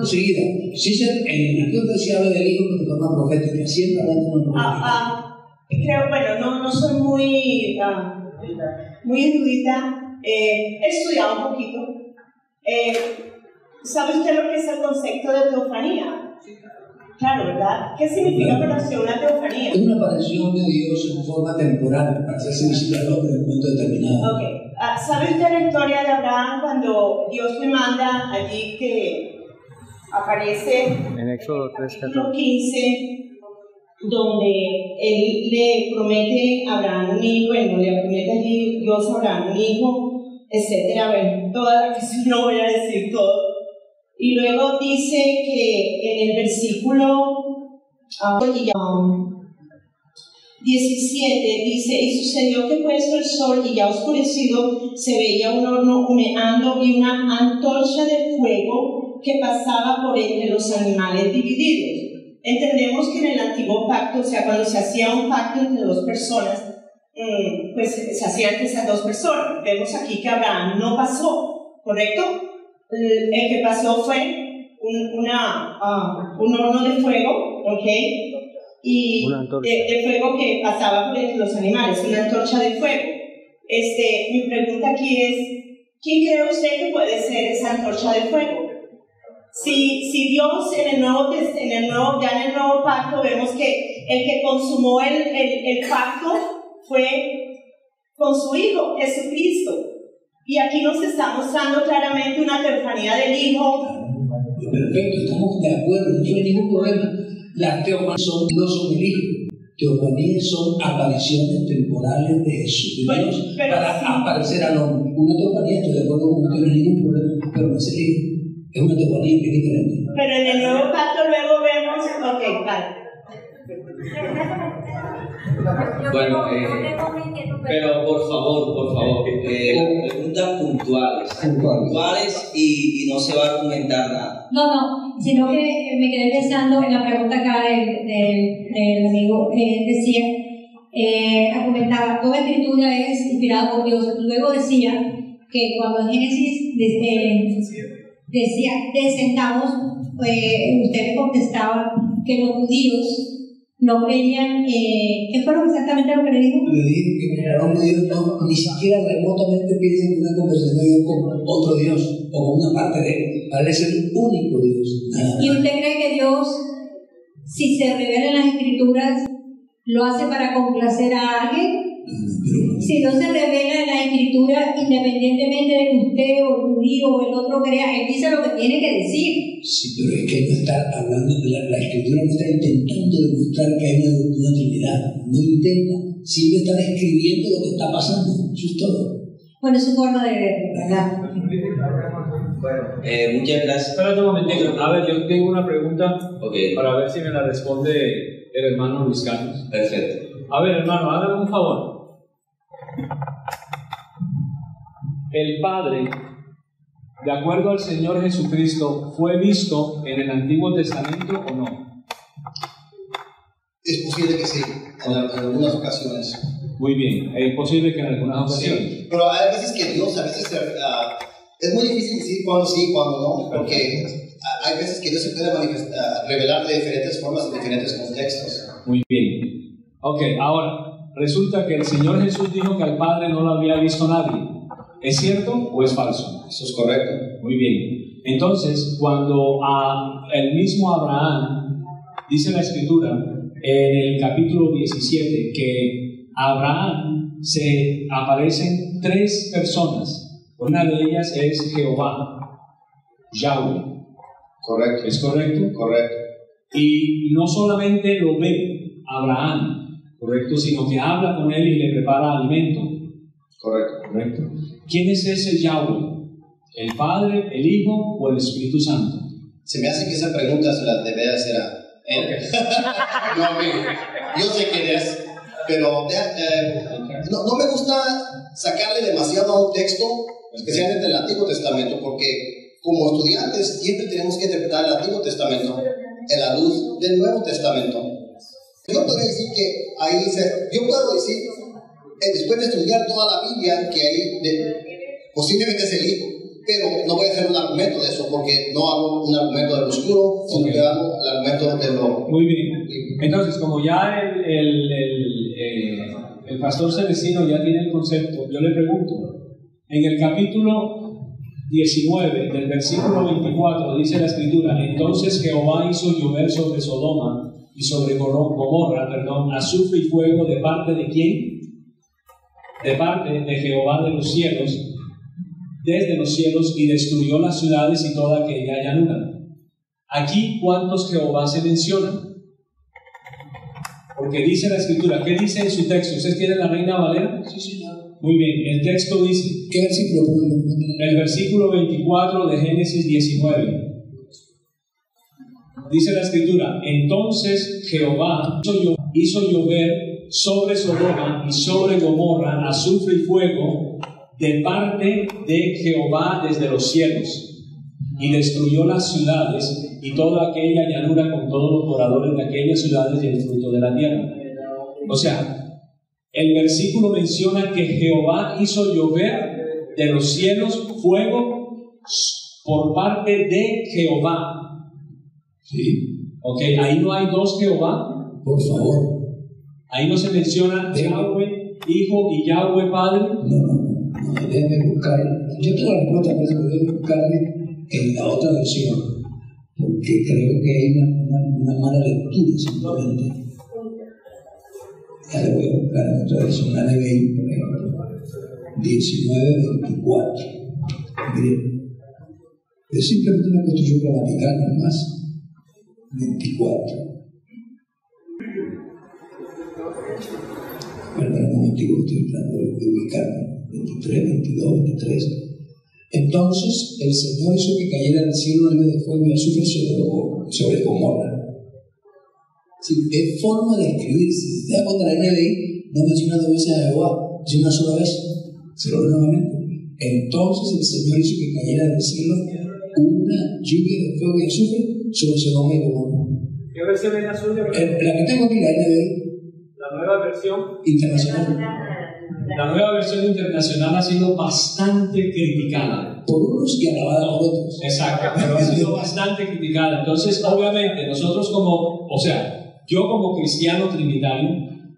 S2: enseguida, sí, en el Antiguo se habla del Hijo de forma profética, siempre habla de forma profética.
S4: Creo, bueno, no soy muy erudita, he estudiado un poquito. ¿Sabe usted lo que es el concepto de teofanía? Claro, ¿verdad? ¿Qué significa para usted una teofanía?
S2: Es una aparición de Dios en forma temporal, para hacerse visible al hombre en un momento determinado.
S4: Ok. ¿Sabe usted la historia de Abraham cuando Dios le manda allí que aparece
S8: en Éxodo 3:14,
S4: 15, donde él le promete a Abraham un hijo, bueno, le promete allí Dios a Abraham un hijo, etcétera? Bueno, toda la que no voy a decir todo. Y luego dice que en el versículo 17 dice: y sucedió que puesto el sol y ya oscurecido, se veía un horno humeando y una antorcha de fuego que pasaba por entre los animales divididos. Entendemos que en el antiguo pacto, o sea, cuando se hacía un pacto entre dos personas, pues se hacía entre esas dos personas. Vemos aquí que Abraham no pasó, ¿correcto? El que pasó fue un horno de fuego, ¿ok? Y de fuego que pasaba por entre los animales, una antorcha de fuego. Mi pregunta aquí es: ¿quién cree usted que puede ser esa antorcha de fuego? Si Dios en el nuevo pacto vemos que el que consumó el pacto fue con su Hijo, Jesucristo. Y aquí nos está mostrando claramente una teofanía del Hijo.
S2: Perfecto, estamos de acuerdo, no hay ningún problema. Las teofanías no son el Hijo. Teofanías son apariciones temporales de Jesús, de Dios, para aparecer al hombre. Una teofanía, estoy de acuerdo con usted, no hay ningún problema, pero no es el Hijo. Es una teofanía bien diferente.
S4: Pero en el nuevo pacto luego vemos, ok, vale.
S3: Bueno, pero por favor, preguntas puntuales y no se va a argumentar nada.
S9: No, sino que me quedé pensando en la pregunta acá del amigo, decía, argumentaba, toda escritura es inspirada por Dios. Luego decía que cuando en Génesis decía, descendamos, usted le contestaba que los judíos no creían, ¿qué fue exactamente lo que le dijo?
S2: Le dije que los judíos no, ni siquiera remotamente piensan que una conversación de Dios con otro Dios o con una parte de él, parece el único Dios.
S9: ¿Y usted cree que Dios, si se revela en las escrituras, lo hace para complacer a alguien? Si no se revela en la escritura, independientemente de que usted o el judío o el otro crea, él dice lo que tiene que decir.
S2: Sí, pero es que él no está hablando, la escritura no está intentando demostrar que hay una Trinidad, no intenta, siempre está describiendo lo que está pasando, eso es todo.
S9: Bueno, es su forma de ver, ¿verdad?
S3: Bueno, muchas gracias.
S8: Espérate un momentito, a ver, yo tengo una pregunta para ver si me la responde el hermano Luis Carlos.
S3: Perfecto.
S8: A ver, hermano, hágame un favor. El Padre, de acuerdo al Señor Jesucristo, ¿fue visto en el Antiguo Testamento o no?
S1: Es posible que sí, en algunas ocasiones.
S8: Muy bien, es posible que en algunas ocasiones.
S1: Sí, pero hay veces que Dios, es muy difícil decir cuándo sí, cuándo no, porque hay veces que Dios se puede revelar de diferentes formas en diferentes contextos.
S8: Muy bien. Ok, ahora, resulta que el Señor Jesús dijo que al Padre no lo había visto nadie. ¿Es cierto o es falso?
S1: Eso es correcto.
S8: Muy bien. Entonces, cuando el mismo Abraham, dice la Escritura, en el capítulo 17, que a Abraham se aparecen 3 personas. Una de ellas es Jehová, Yahweh.
S1: Correcto.
S8: ¿Es correcto?
S1: Correcto.
S8: Y no solamente lo ve Abraham, correcto, sino que habla con él y le prepara alimento.
S1: Correcto.
S8: ¿Quién es ese Yahweh? ¿El Padre, el Hijo o el Espíritu Santo?
S1: Se me hace que esa pregunta se la debe hacer a él. No a mí. Yo sé quién es, Pero no me gusta sacarle demasiado a un texto, especialmente en el Antiguo Testamento, porque como estudiantes siempre tenemos que interpretar el Antiguo Testamento en la luz del Nuevo Testamento. Yo podría decir que ahí yo puedo decir, después de estudiar toda la Biblia, que ahí posiblemente es el Hijo, pero no voy a hacer un argumento de eso, porque no hago un argumento del oscuro, sino que hago el argumento de lo...
S8: Muy bien. Entonces, como ya el pastor Celestino ya tiene el concepto, yo le pregunto, en el capítulo 19, del versículo 24, dice la Escritura: entonces Jehová hizo llover sobre Sodoma y sobre Gomorra, azufre y fuego, ¿de parte de quién? De parte de Jehová de los cielos, desde los cielos, y destruyó las ciudades y toda aquella llanura. Aquí, ¿cuántos Jehová se mencionan? Porque dice la Escritura, ¿qué dice en su texto? ¿Ustedes tienen la Reina Valera?
S2: Sí, señor.
S8: Muy bien, el texto dice,
S2: ¿qué versículo?
S8: El versículo 24 de Génesis 19. Dice la Escritura: entonces Jehová hizo llover sobre Sodoma y sobre Gomorra azufre y fuego de parte de Jehová desde los cielos, y destruyó las ciudades y toda aquella llanura con todos los moradores de aquellas ciudades y el fruto de la tierra. O sea, el versículo menciona que Jehová hizo llover de los cielos fuego por parte de Jehová.
S2: Sí.
S8: Ok, ahí no hay dos Jehová.
S2: Por favor.
S8: Ahí no se menciona Yahweh Hijo y Yahweh Padre.
S2: No, déjame buscar. Yo tengo la respuesta, pero déjame buscarle en la otra versión, porque creo que hay una mala lectura simplemente. Ya le voy a buscar en otra versión, la NBI, por ejemplo, 19:24. Miren, es simplemente una construcción gramatical, nada más. 24. Perdón, un momentico, estoy tratando de ubicarme. 23, 22, 23. Entonces el Señor hizo que cayera del cielo una nube de fuego y azufre sobre Gomorra. Sí, es forma de escribir. Si te das cuenta, la NBI no menciona dos veces a Jehová, sino una sola vez. Se lo leo nuevamente. Entonces el Señor hizo que cayera del cielo una lluvia de fuego y azufre sobre Sodoma y Gomorra.
S8: ¿Qué versión es la suya?
S2: La que tengo aquí, la NBI.
S8: La nueva versión
S2: internacional.
S8: La nueva versión internacional ha sido bastante criticada
S2: por unos y alabada por otros.
S8: Exacto, pero ha sido bastante criticada. Entonces, obviamente, nosotros yo como cristiano trinitario,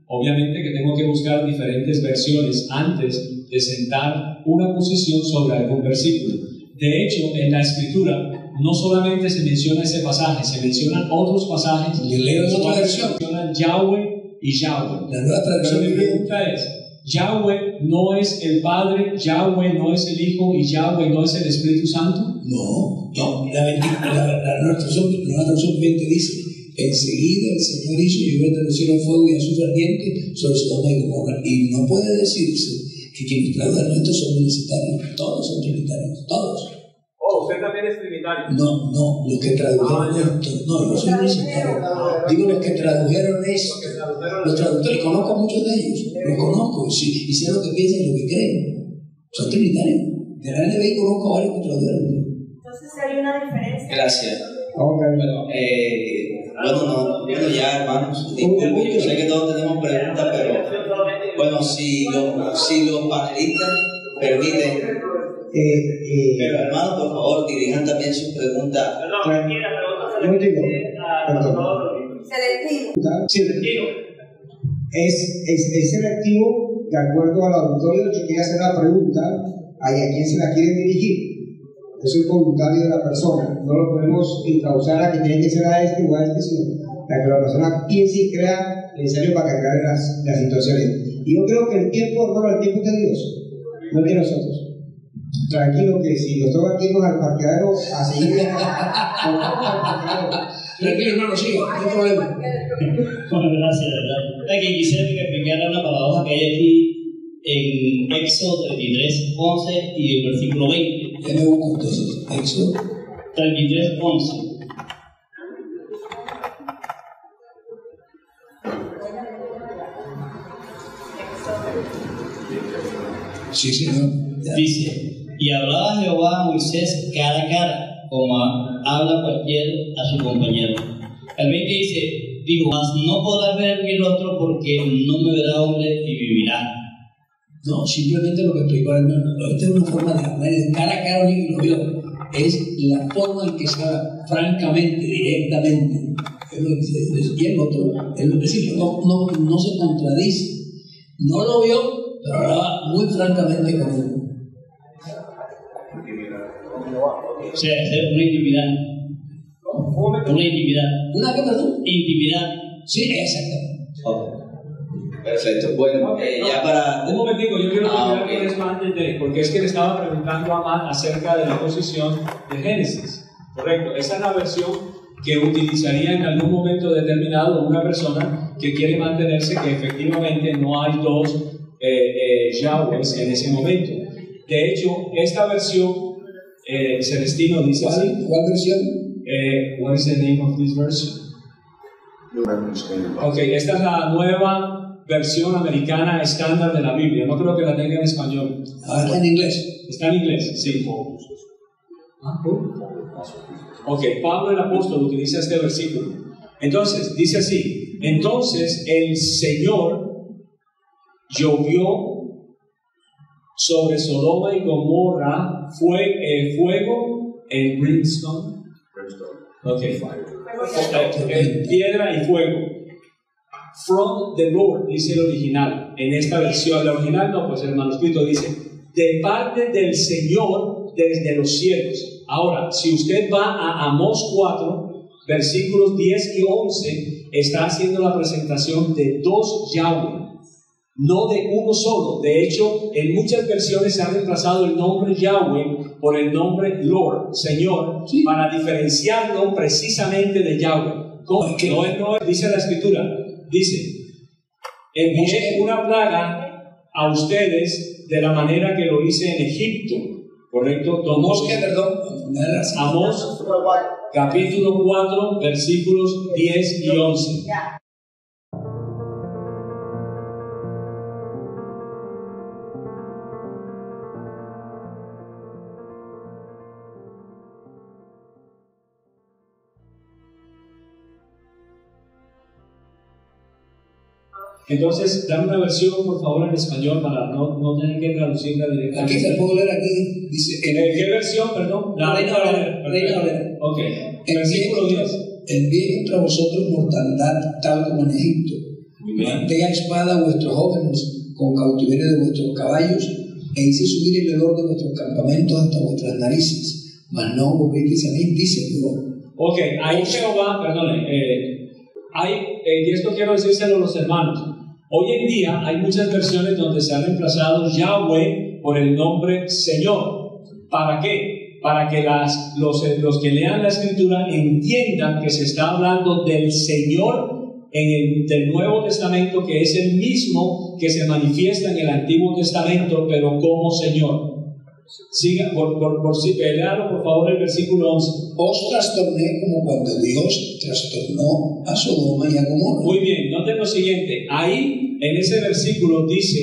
S8: obviamente que tengo que buscar diferentes versiones antes de sentar una posición sobre algún versículo. De hecho, en la Escritura no solamente se menciona ese pasaje, se mencionan otros pasajes.
S2: Yo leo en otra versión.
S8: Se mencionan Yahweh y Yahweh.
S2: La nueva traducción.
S8: Pero mi pregunta es, Yahweh no es el Padre, Yahweh no es el Hijo y Yahweh no es el Espíritu Santo.
S2: No. La nueva traducción 20 dice: enseguida el Señor hizo llover del cielo fuego y azufre ardiente sobre Sodoma y Gomorra. Y no puede decirse que quienes tradujeron esto son trinitarios. Todos son trinitarios, todos.
S8: ¿Usted también es trinitario?
S2: No, los que tradujeron esto. No, yo soy trinitario. Digo los que tradujeron esto. Los traductores, conozco a muchos de ellos. Los conozco y sé lo que piensan y lo que creen. Son trinitarios. De la NBI conozco a varios que tradujeron.
S4: Entonces hay una diferencia.
S3: Gracias. Bueno, ya hermanos, disculpen, yo sé que todos tenemos preguntas, pero bueno, si los panelistas permiten, pero hermanos, por favor, dirijan también sus preguntas.
S10: Selectivo. Es selectivo de acuerdo al auditorio que quiere hacer la pregunta, a quién se la quiere dirigir. Eso es voluntario de la persona. No lo podemos introducir a que tiene que ser a este o a este, sino para que la persona piense y crea necesario para crear las situaciones. Y yo creo que el tiempo es de Dios, no es de nosotros. Tranquilo, que si nos toca aquí irnos al parqueadero a seguir.
S2: Tranquilo, hermano, siga, no hay problema.
S11: Bueno, gracias, ¿verdad? Que quisiera que me explicara una paradoja que hay aquí en Éxodo 33, 11 y el versículo 20.
S2: ¿Qué me busco entonces? Éxodo
S11: 33, 11.
S2: Sí, señor.
S11: Dice, y hablaba Jehová a Moisés cara a cara, como habla cualquier a su compañero. El 20 dice, digo, mas no podrás ver mi rostro porque no me verá hombre y vivirá.
S2: No, simplemente lo que estoy poniendo, esta es una forma de hablar de cara a cara y lo vio. Es la forma en que se habla francamente, directamente. Es lo que dice. Y el otro, es decir, no se contradice. No lo vio, pero hablaba muy francamente con él.
S11: O sea, es una intimidad. Una intimidad.
S2: ¿Una qué, perdón?
S11: Intimidad.
S2: Sí, exactamente.
S3: Okay. Perfecto. Bueno, ya para...
S8: Un momentico, yo quiero terminar
S3: okay.
S8: con esto antes de... Porque es que le estaba preguntando a Matt acerca de la posición de Génesis. Correcto. Esa es la versión que utilizaría en algún momento determinado una persona que quiere mantenerse que efectivamente no hay dos Yahwehs en ese momento. De hecho, esta versión, Celestino dice así.
S2: ¿Cuál versión?
S8: What is the name of this version? Ok, esta es la nueva versión americana estándar de la Biblia. No creo que la tenga en español.
S2: Ah, está en inglés.
S8: Está en inglés, sí. Ok, Pablo el apóstol utiliza este versículo. Entonces, dice así: entonces el Señor llovió sobre Sodoma y Gomorra fuego en brimstone. Ok, piedra y fuego. From the Lord, dice el original. En esta versión, la original no, pues el manuscrito dice: de parte del Señor desde los cielos. Ahora, si usted va a Amós 4, versículos 10 y 11, está haciendo la presentación de dos Yahweh, no de uno solo. De hecho, en muchas versiones se ha reemplazado el nombre Yahweh por el nombre Lord, Señor, sí, para diferenciarlo precisamente de Yahweh. ¿Cómo? No, dice la Escritura, dice: envié una plaga a ustedes de la manera que lo hice en Egipto. ¿Correcto? Amós, capítulo 4, versículos 10 y 11. Entonces, dame una versión, por favor, en español para no tener que traducirla directamente.
S2: Aquí se puede leer, aquí dice...
S8: ¿Qué versión, perdón?
S2: La Reina Valera.
S8: Ok. Versículo 10.
S2: Envié contra vosotros mortandad tal como en Egipto. Maté a espada a vuestros jóvenes con cautiverio de vuestros caballos e hice subir el hedor de vuestros campamentos hasta vuestras narices. Mas no volvéis a mí, dice Jehová.
S8: Ok, ahí Jehová, perdone, y esto quiero decírselo a los hermanos. Hoy en día hay muchas versiones donde se ha reemplazado Yahweh por el nombre Señor. ¿Para qué? Para que los que lean la Escritura entiendan que se está hablando del Señor del Nuevo Testamento, que es el mismo que se manifiesta en el Antiguo Testamento, pero como Señor. Siga, léalo por favor el versículo 11.
S2: Os trastorné como cuando Dios trastornó a Sodoma y a Gomorra.
S8: Muy bien, noten lo siguiente. Ahí, en ese versículo dice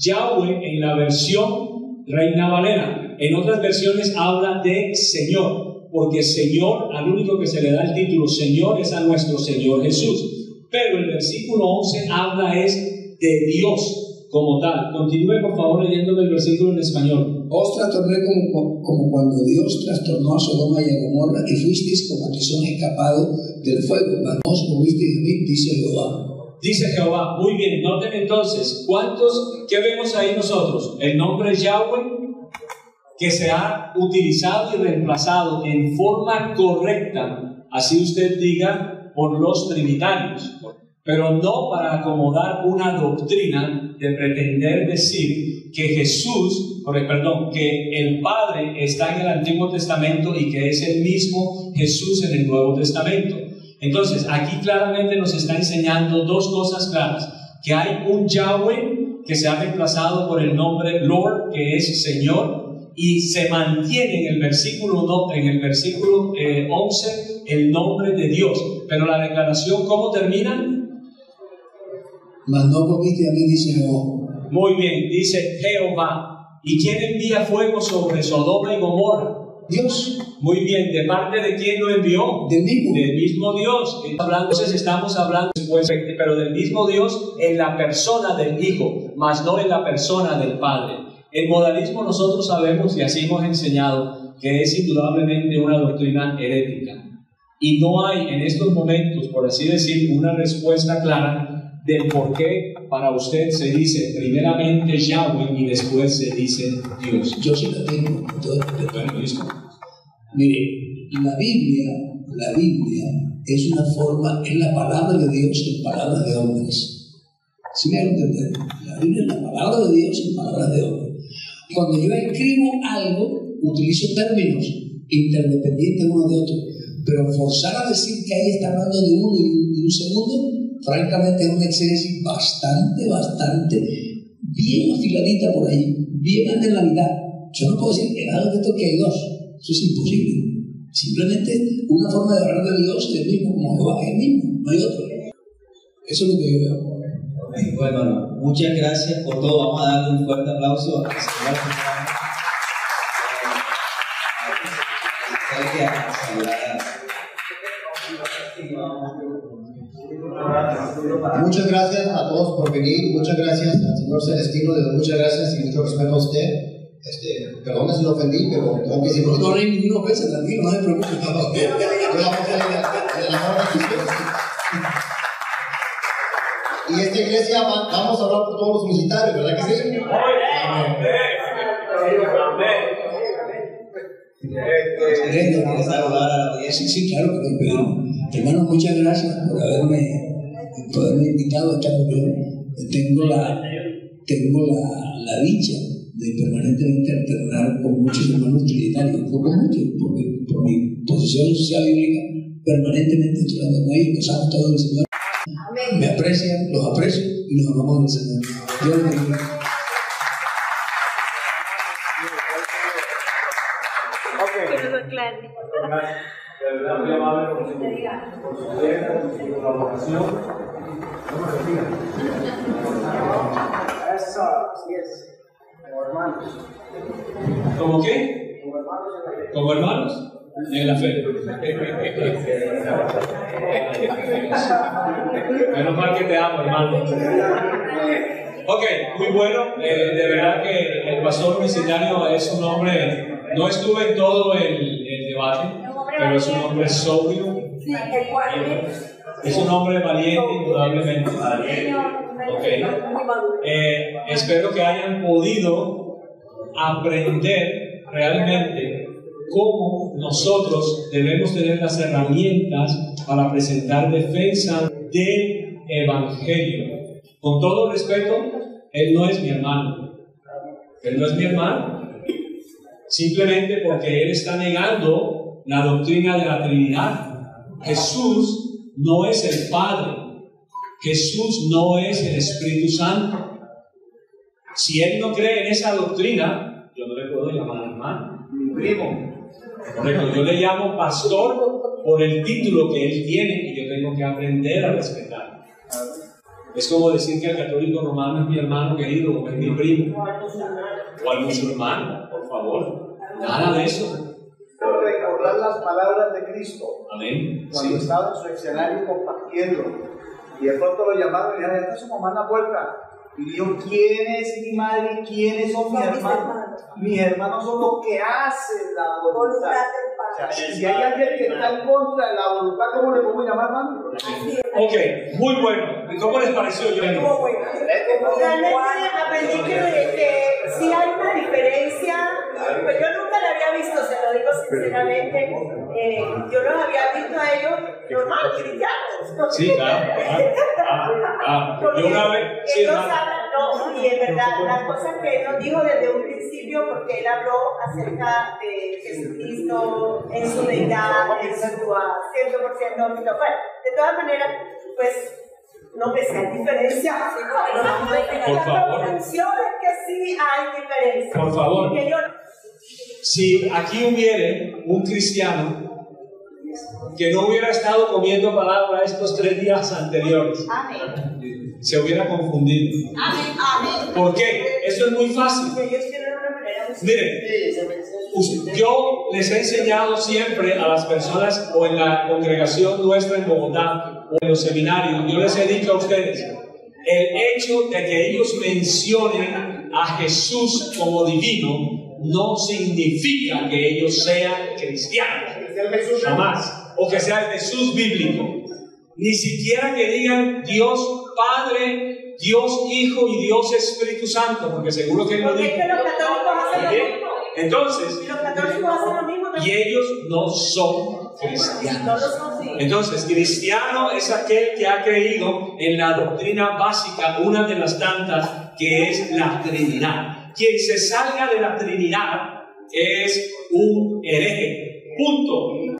S8: Yahweh en la versión Reina Valera. En otras versiones habla de Señor, porque Señor, al único que se le da el título Señor es a nuestro Señor Jesús. Pero el versículo 11 habla es de Dios como tal. Continúe por favor leyéndome el versículo en español.
S2: Os trastorné como cuando Dios trastornó a Sodoma y a Gomorra y fuisteis como tizón escapado del fuego, mas no os movisteis a mí, dice Jehová.
S8: Dice Jehová. Muy bien, noten entonces, ¿qué vemos ahí nosotros? El nombre Yahweh, que se ha utilizado y reemplazado en forma correcta, así usted diga, por los trinitarios, pero no para acomodar una doctrina de pretender decir que que el Padre está en el Antiguo Testamento y que es el mismo Jesús en el Nuevo Testamento. Entonces, aquí claramente nos está enseñando dos cosas claras: que hay un Yahweh que se ha reemplazado por el nombre Lord, que es Señor, y se mantiene en el versículo 11 el nombre de Dios. Pero la declaración, ¿cómo termina?
S2: Mas no volviste a mí, dice Jehová.
S8: Muy bien, dice Jehová. ¿Y quién envía fuego sobre Sodoma y Gomorra?
S2: Dios.
S8: Muy bien, ¿de parte de quién lo envió?
S2: Del
S8: mismo Dios. Entonces estamos hablando, pero del mismo Dios en la persona del Hijo, más no en la persona del Padre. El modalismo nosotros sabemos y así hemos enseñado que es indudablemente una doctrina herética. Y no hay en estos momentos, por así decir, una respuesta clara del por qué para usted se dice primeramente Yahweh y después se dice Dios.
S2: Yo sí la tengo. Mire, la Biblia es una forma, es la palabra de Dios en palabras de hombres. ¿Sí me hago entender? La Biblia es la palabra de Dios en palabras de hombres. Cuando yo escribo algo, utilizo términos interdependientes uno de otro, pero forzar a decir que ahí está hablando de uno y de un segundo, francamente es una exégesis bastante bien afiladita por ahí, bien en la mitad. Yo no puedo decir que nada de esto que hay dos. Eso es imposible. Simplemente una forma de hablar de Dios es el mismo, como Jehová es el mismo, no hay otro. Eso es lo que yo veo.
S3: Bueno, muchas gracias por todo. Vamos a darle un fuerte aplauso al Señor.
S1: Muchas gracias a todos por venir. Muchas gracias al señor Celestino. Le doy muchas gracias y mucho respeto a usted. Perdón si lo ofendí, pero tengo que decir.
S2: No hay ninguna ofensa, tranquilo, no se preocupe.
S1: Y esta iglesia vamos a hablar por todos los universitarios, ¿verdad que sí?
S3: ¿Quieres saludar a la audiencia?
S2: Sí, claro, pero hermanos, muchas gracias por haberme invitado a esta reunión. Tengo la dicha de permanentemente alternar con muchos hermanos trinitarios, no con muchos, porque por mi posición social bíblica permanentemente estoy hablando con ellos, nos ha gustado el Señor. Amén. Me aprecian, los aprecio y los amamos en el Señor. Dios les bendiga.
S8: De verdad, muy amable por su tiempo, por su colaboración.
S6: Así es. Como hermanos.
S8: ¿Cómo qué? Como hermanos en la fe. Menos mal que te amo, hermano. Ok, muy bueno. De verdad que el pastor universitario es un hombre, no estuve en todo el debate, pero es un hombre sobrio. Es un hombre valiente, indudablemente. Okay. Espero que hayan podido aprender realmente cómo nosotros debemos tener las herramientas para presentar defensa del Evangelio. Con todo respeto, él no es mi hermano. Él no es mi hermano. Simplemente porque él está negando la doctrina de la Trinidad. Jesús no es el Padre. Jesús no es el Espíritu Santo. Si él no cree en esa doctrina, yo no le puedo llamar hermano, mi primo. Correcto, yo le llamo pastor por el título que él tiene y yo tengo que aprender a respetar. Es como decir que el católico romano es mi hermano querido o es mi primo. O al musulmán, por favor. Nada de eso.
S6: Recordar las palabras de Cristo.
S8: Amén.
S6: Cuando estaba en su escenario compartiendo. Y de pronto lo llamaron y le dijeron, esta es su mamá en la puerta. Y dijo, ¿quién es mi madre? ¿Quiénes son mis hermanos? Mis hermanos son los que hacen la voluntad del Padre. Si hay alguien que está en contra de la voluntad, ¿cómo le podemos llamar, hermano?
S8: Ok, muy bueno. ¿Y cómo les pareció?
S4: Realmente aprendí que sí hay una diferencia. Pues yo nunca la había visto, se lo digo sinceramente. Yo los había visto a ellos normal, cristianos.
S8: Sí, claro. Yo una vez. Sí,
S4: ellos hablan, no, y en verdad, las cosas que él nos dijo desde un principio, porque él habló acerca de Jesucristo en su deidad, en su 100%. Bueno, de todas maneras, pues. No que sea diferencia.
S8: Por favor.
S4: La conclusión es que sí hay diferencia.
S8: Por favor.
S4: Que yo...
S8: Si aquí hubiera un cristiano que no hubiera estado comiendo palabra estos 3 días anteriores,
S4: Amén.
S8: se hubiera confundido.
S4: Amén. Amén.
S8: ¿Por qué? Esto es muy fácil. Miren, yo les he enseñado siempre a las personas, o en la congregación nuestra en Bogotá, o en los seminarios, yo les he dicho a ustedes, el hecho de que ellos mencionen a Jesús como divino no significa que ellos sean cristianos, jamás, o que sea el Jesús bíblico. Ni siquiera que digan Dios Padre, Dios Hijo y Dios Espíritu Santo, porque seguro que él lo dijo. Entonces, y ellos no son cristianos. Entonces, cristiano es aquel que ha creído en la doctrina básica, una de las tantas, que es la Trinidad. Quien se salga de la Trinidad es un hereje. Punto.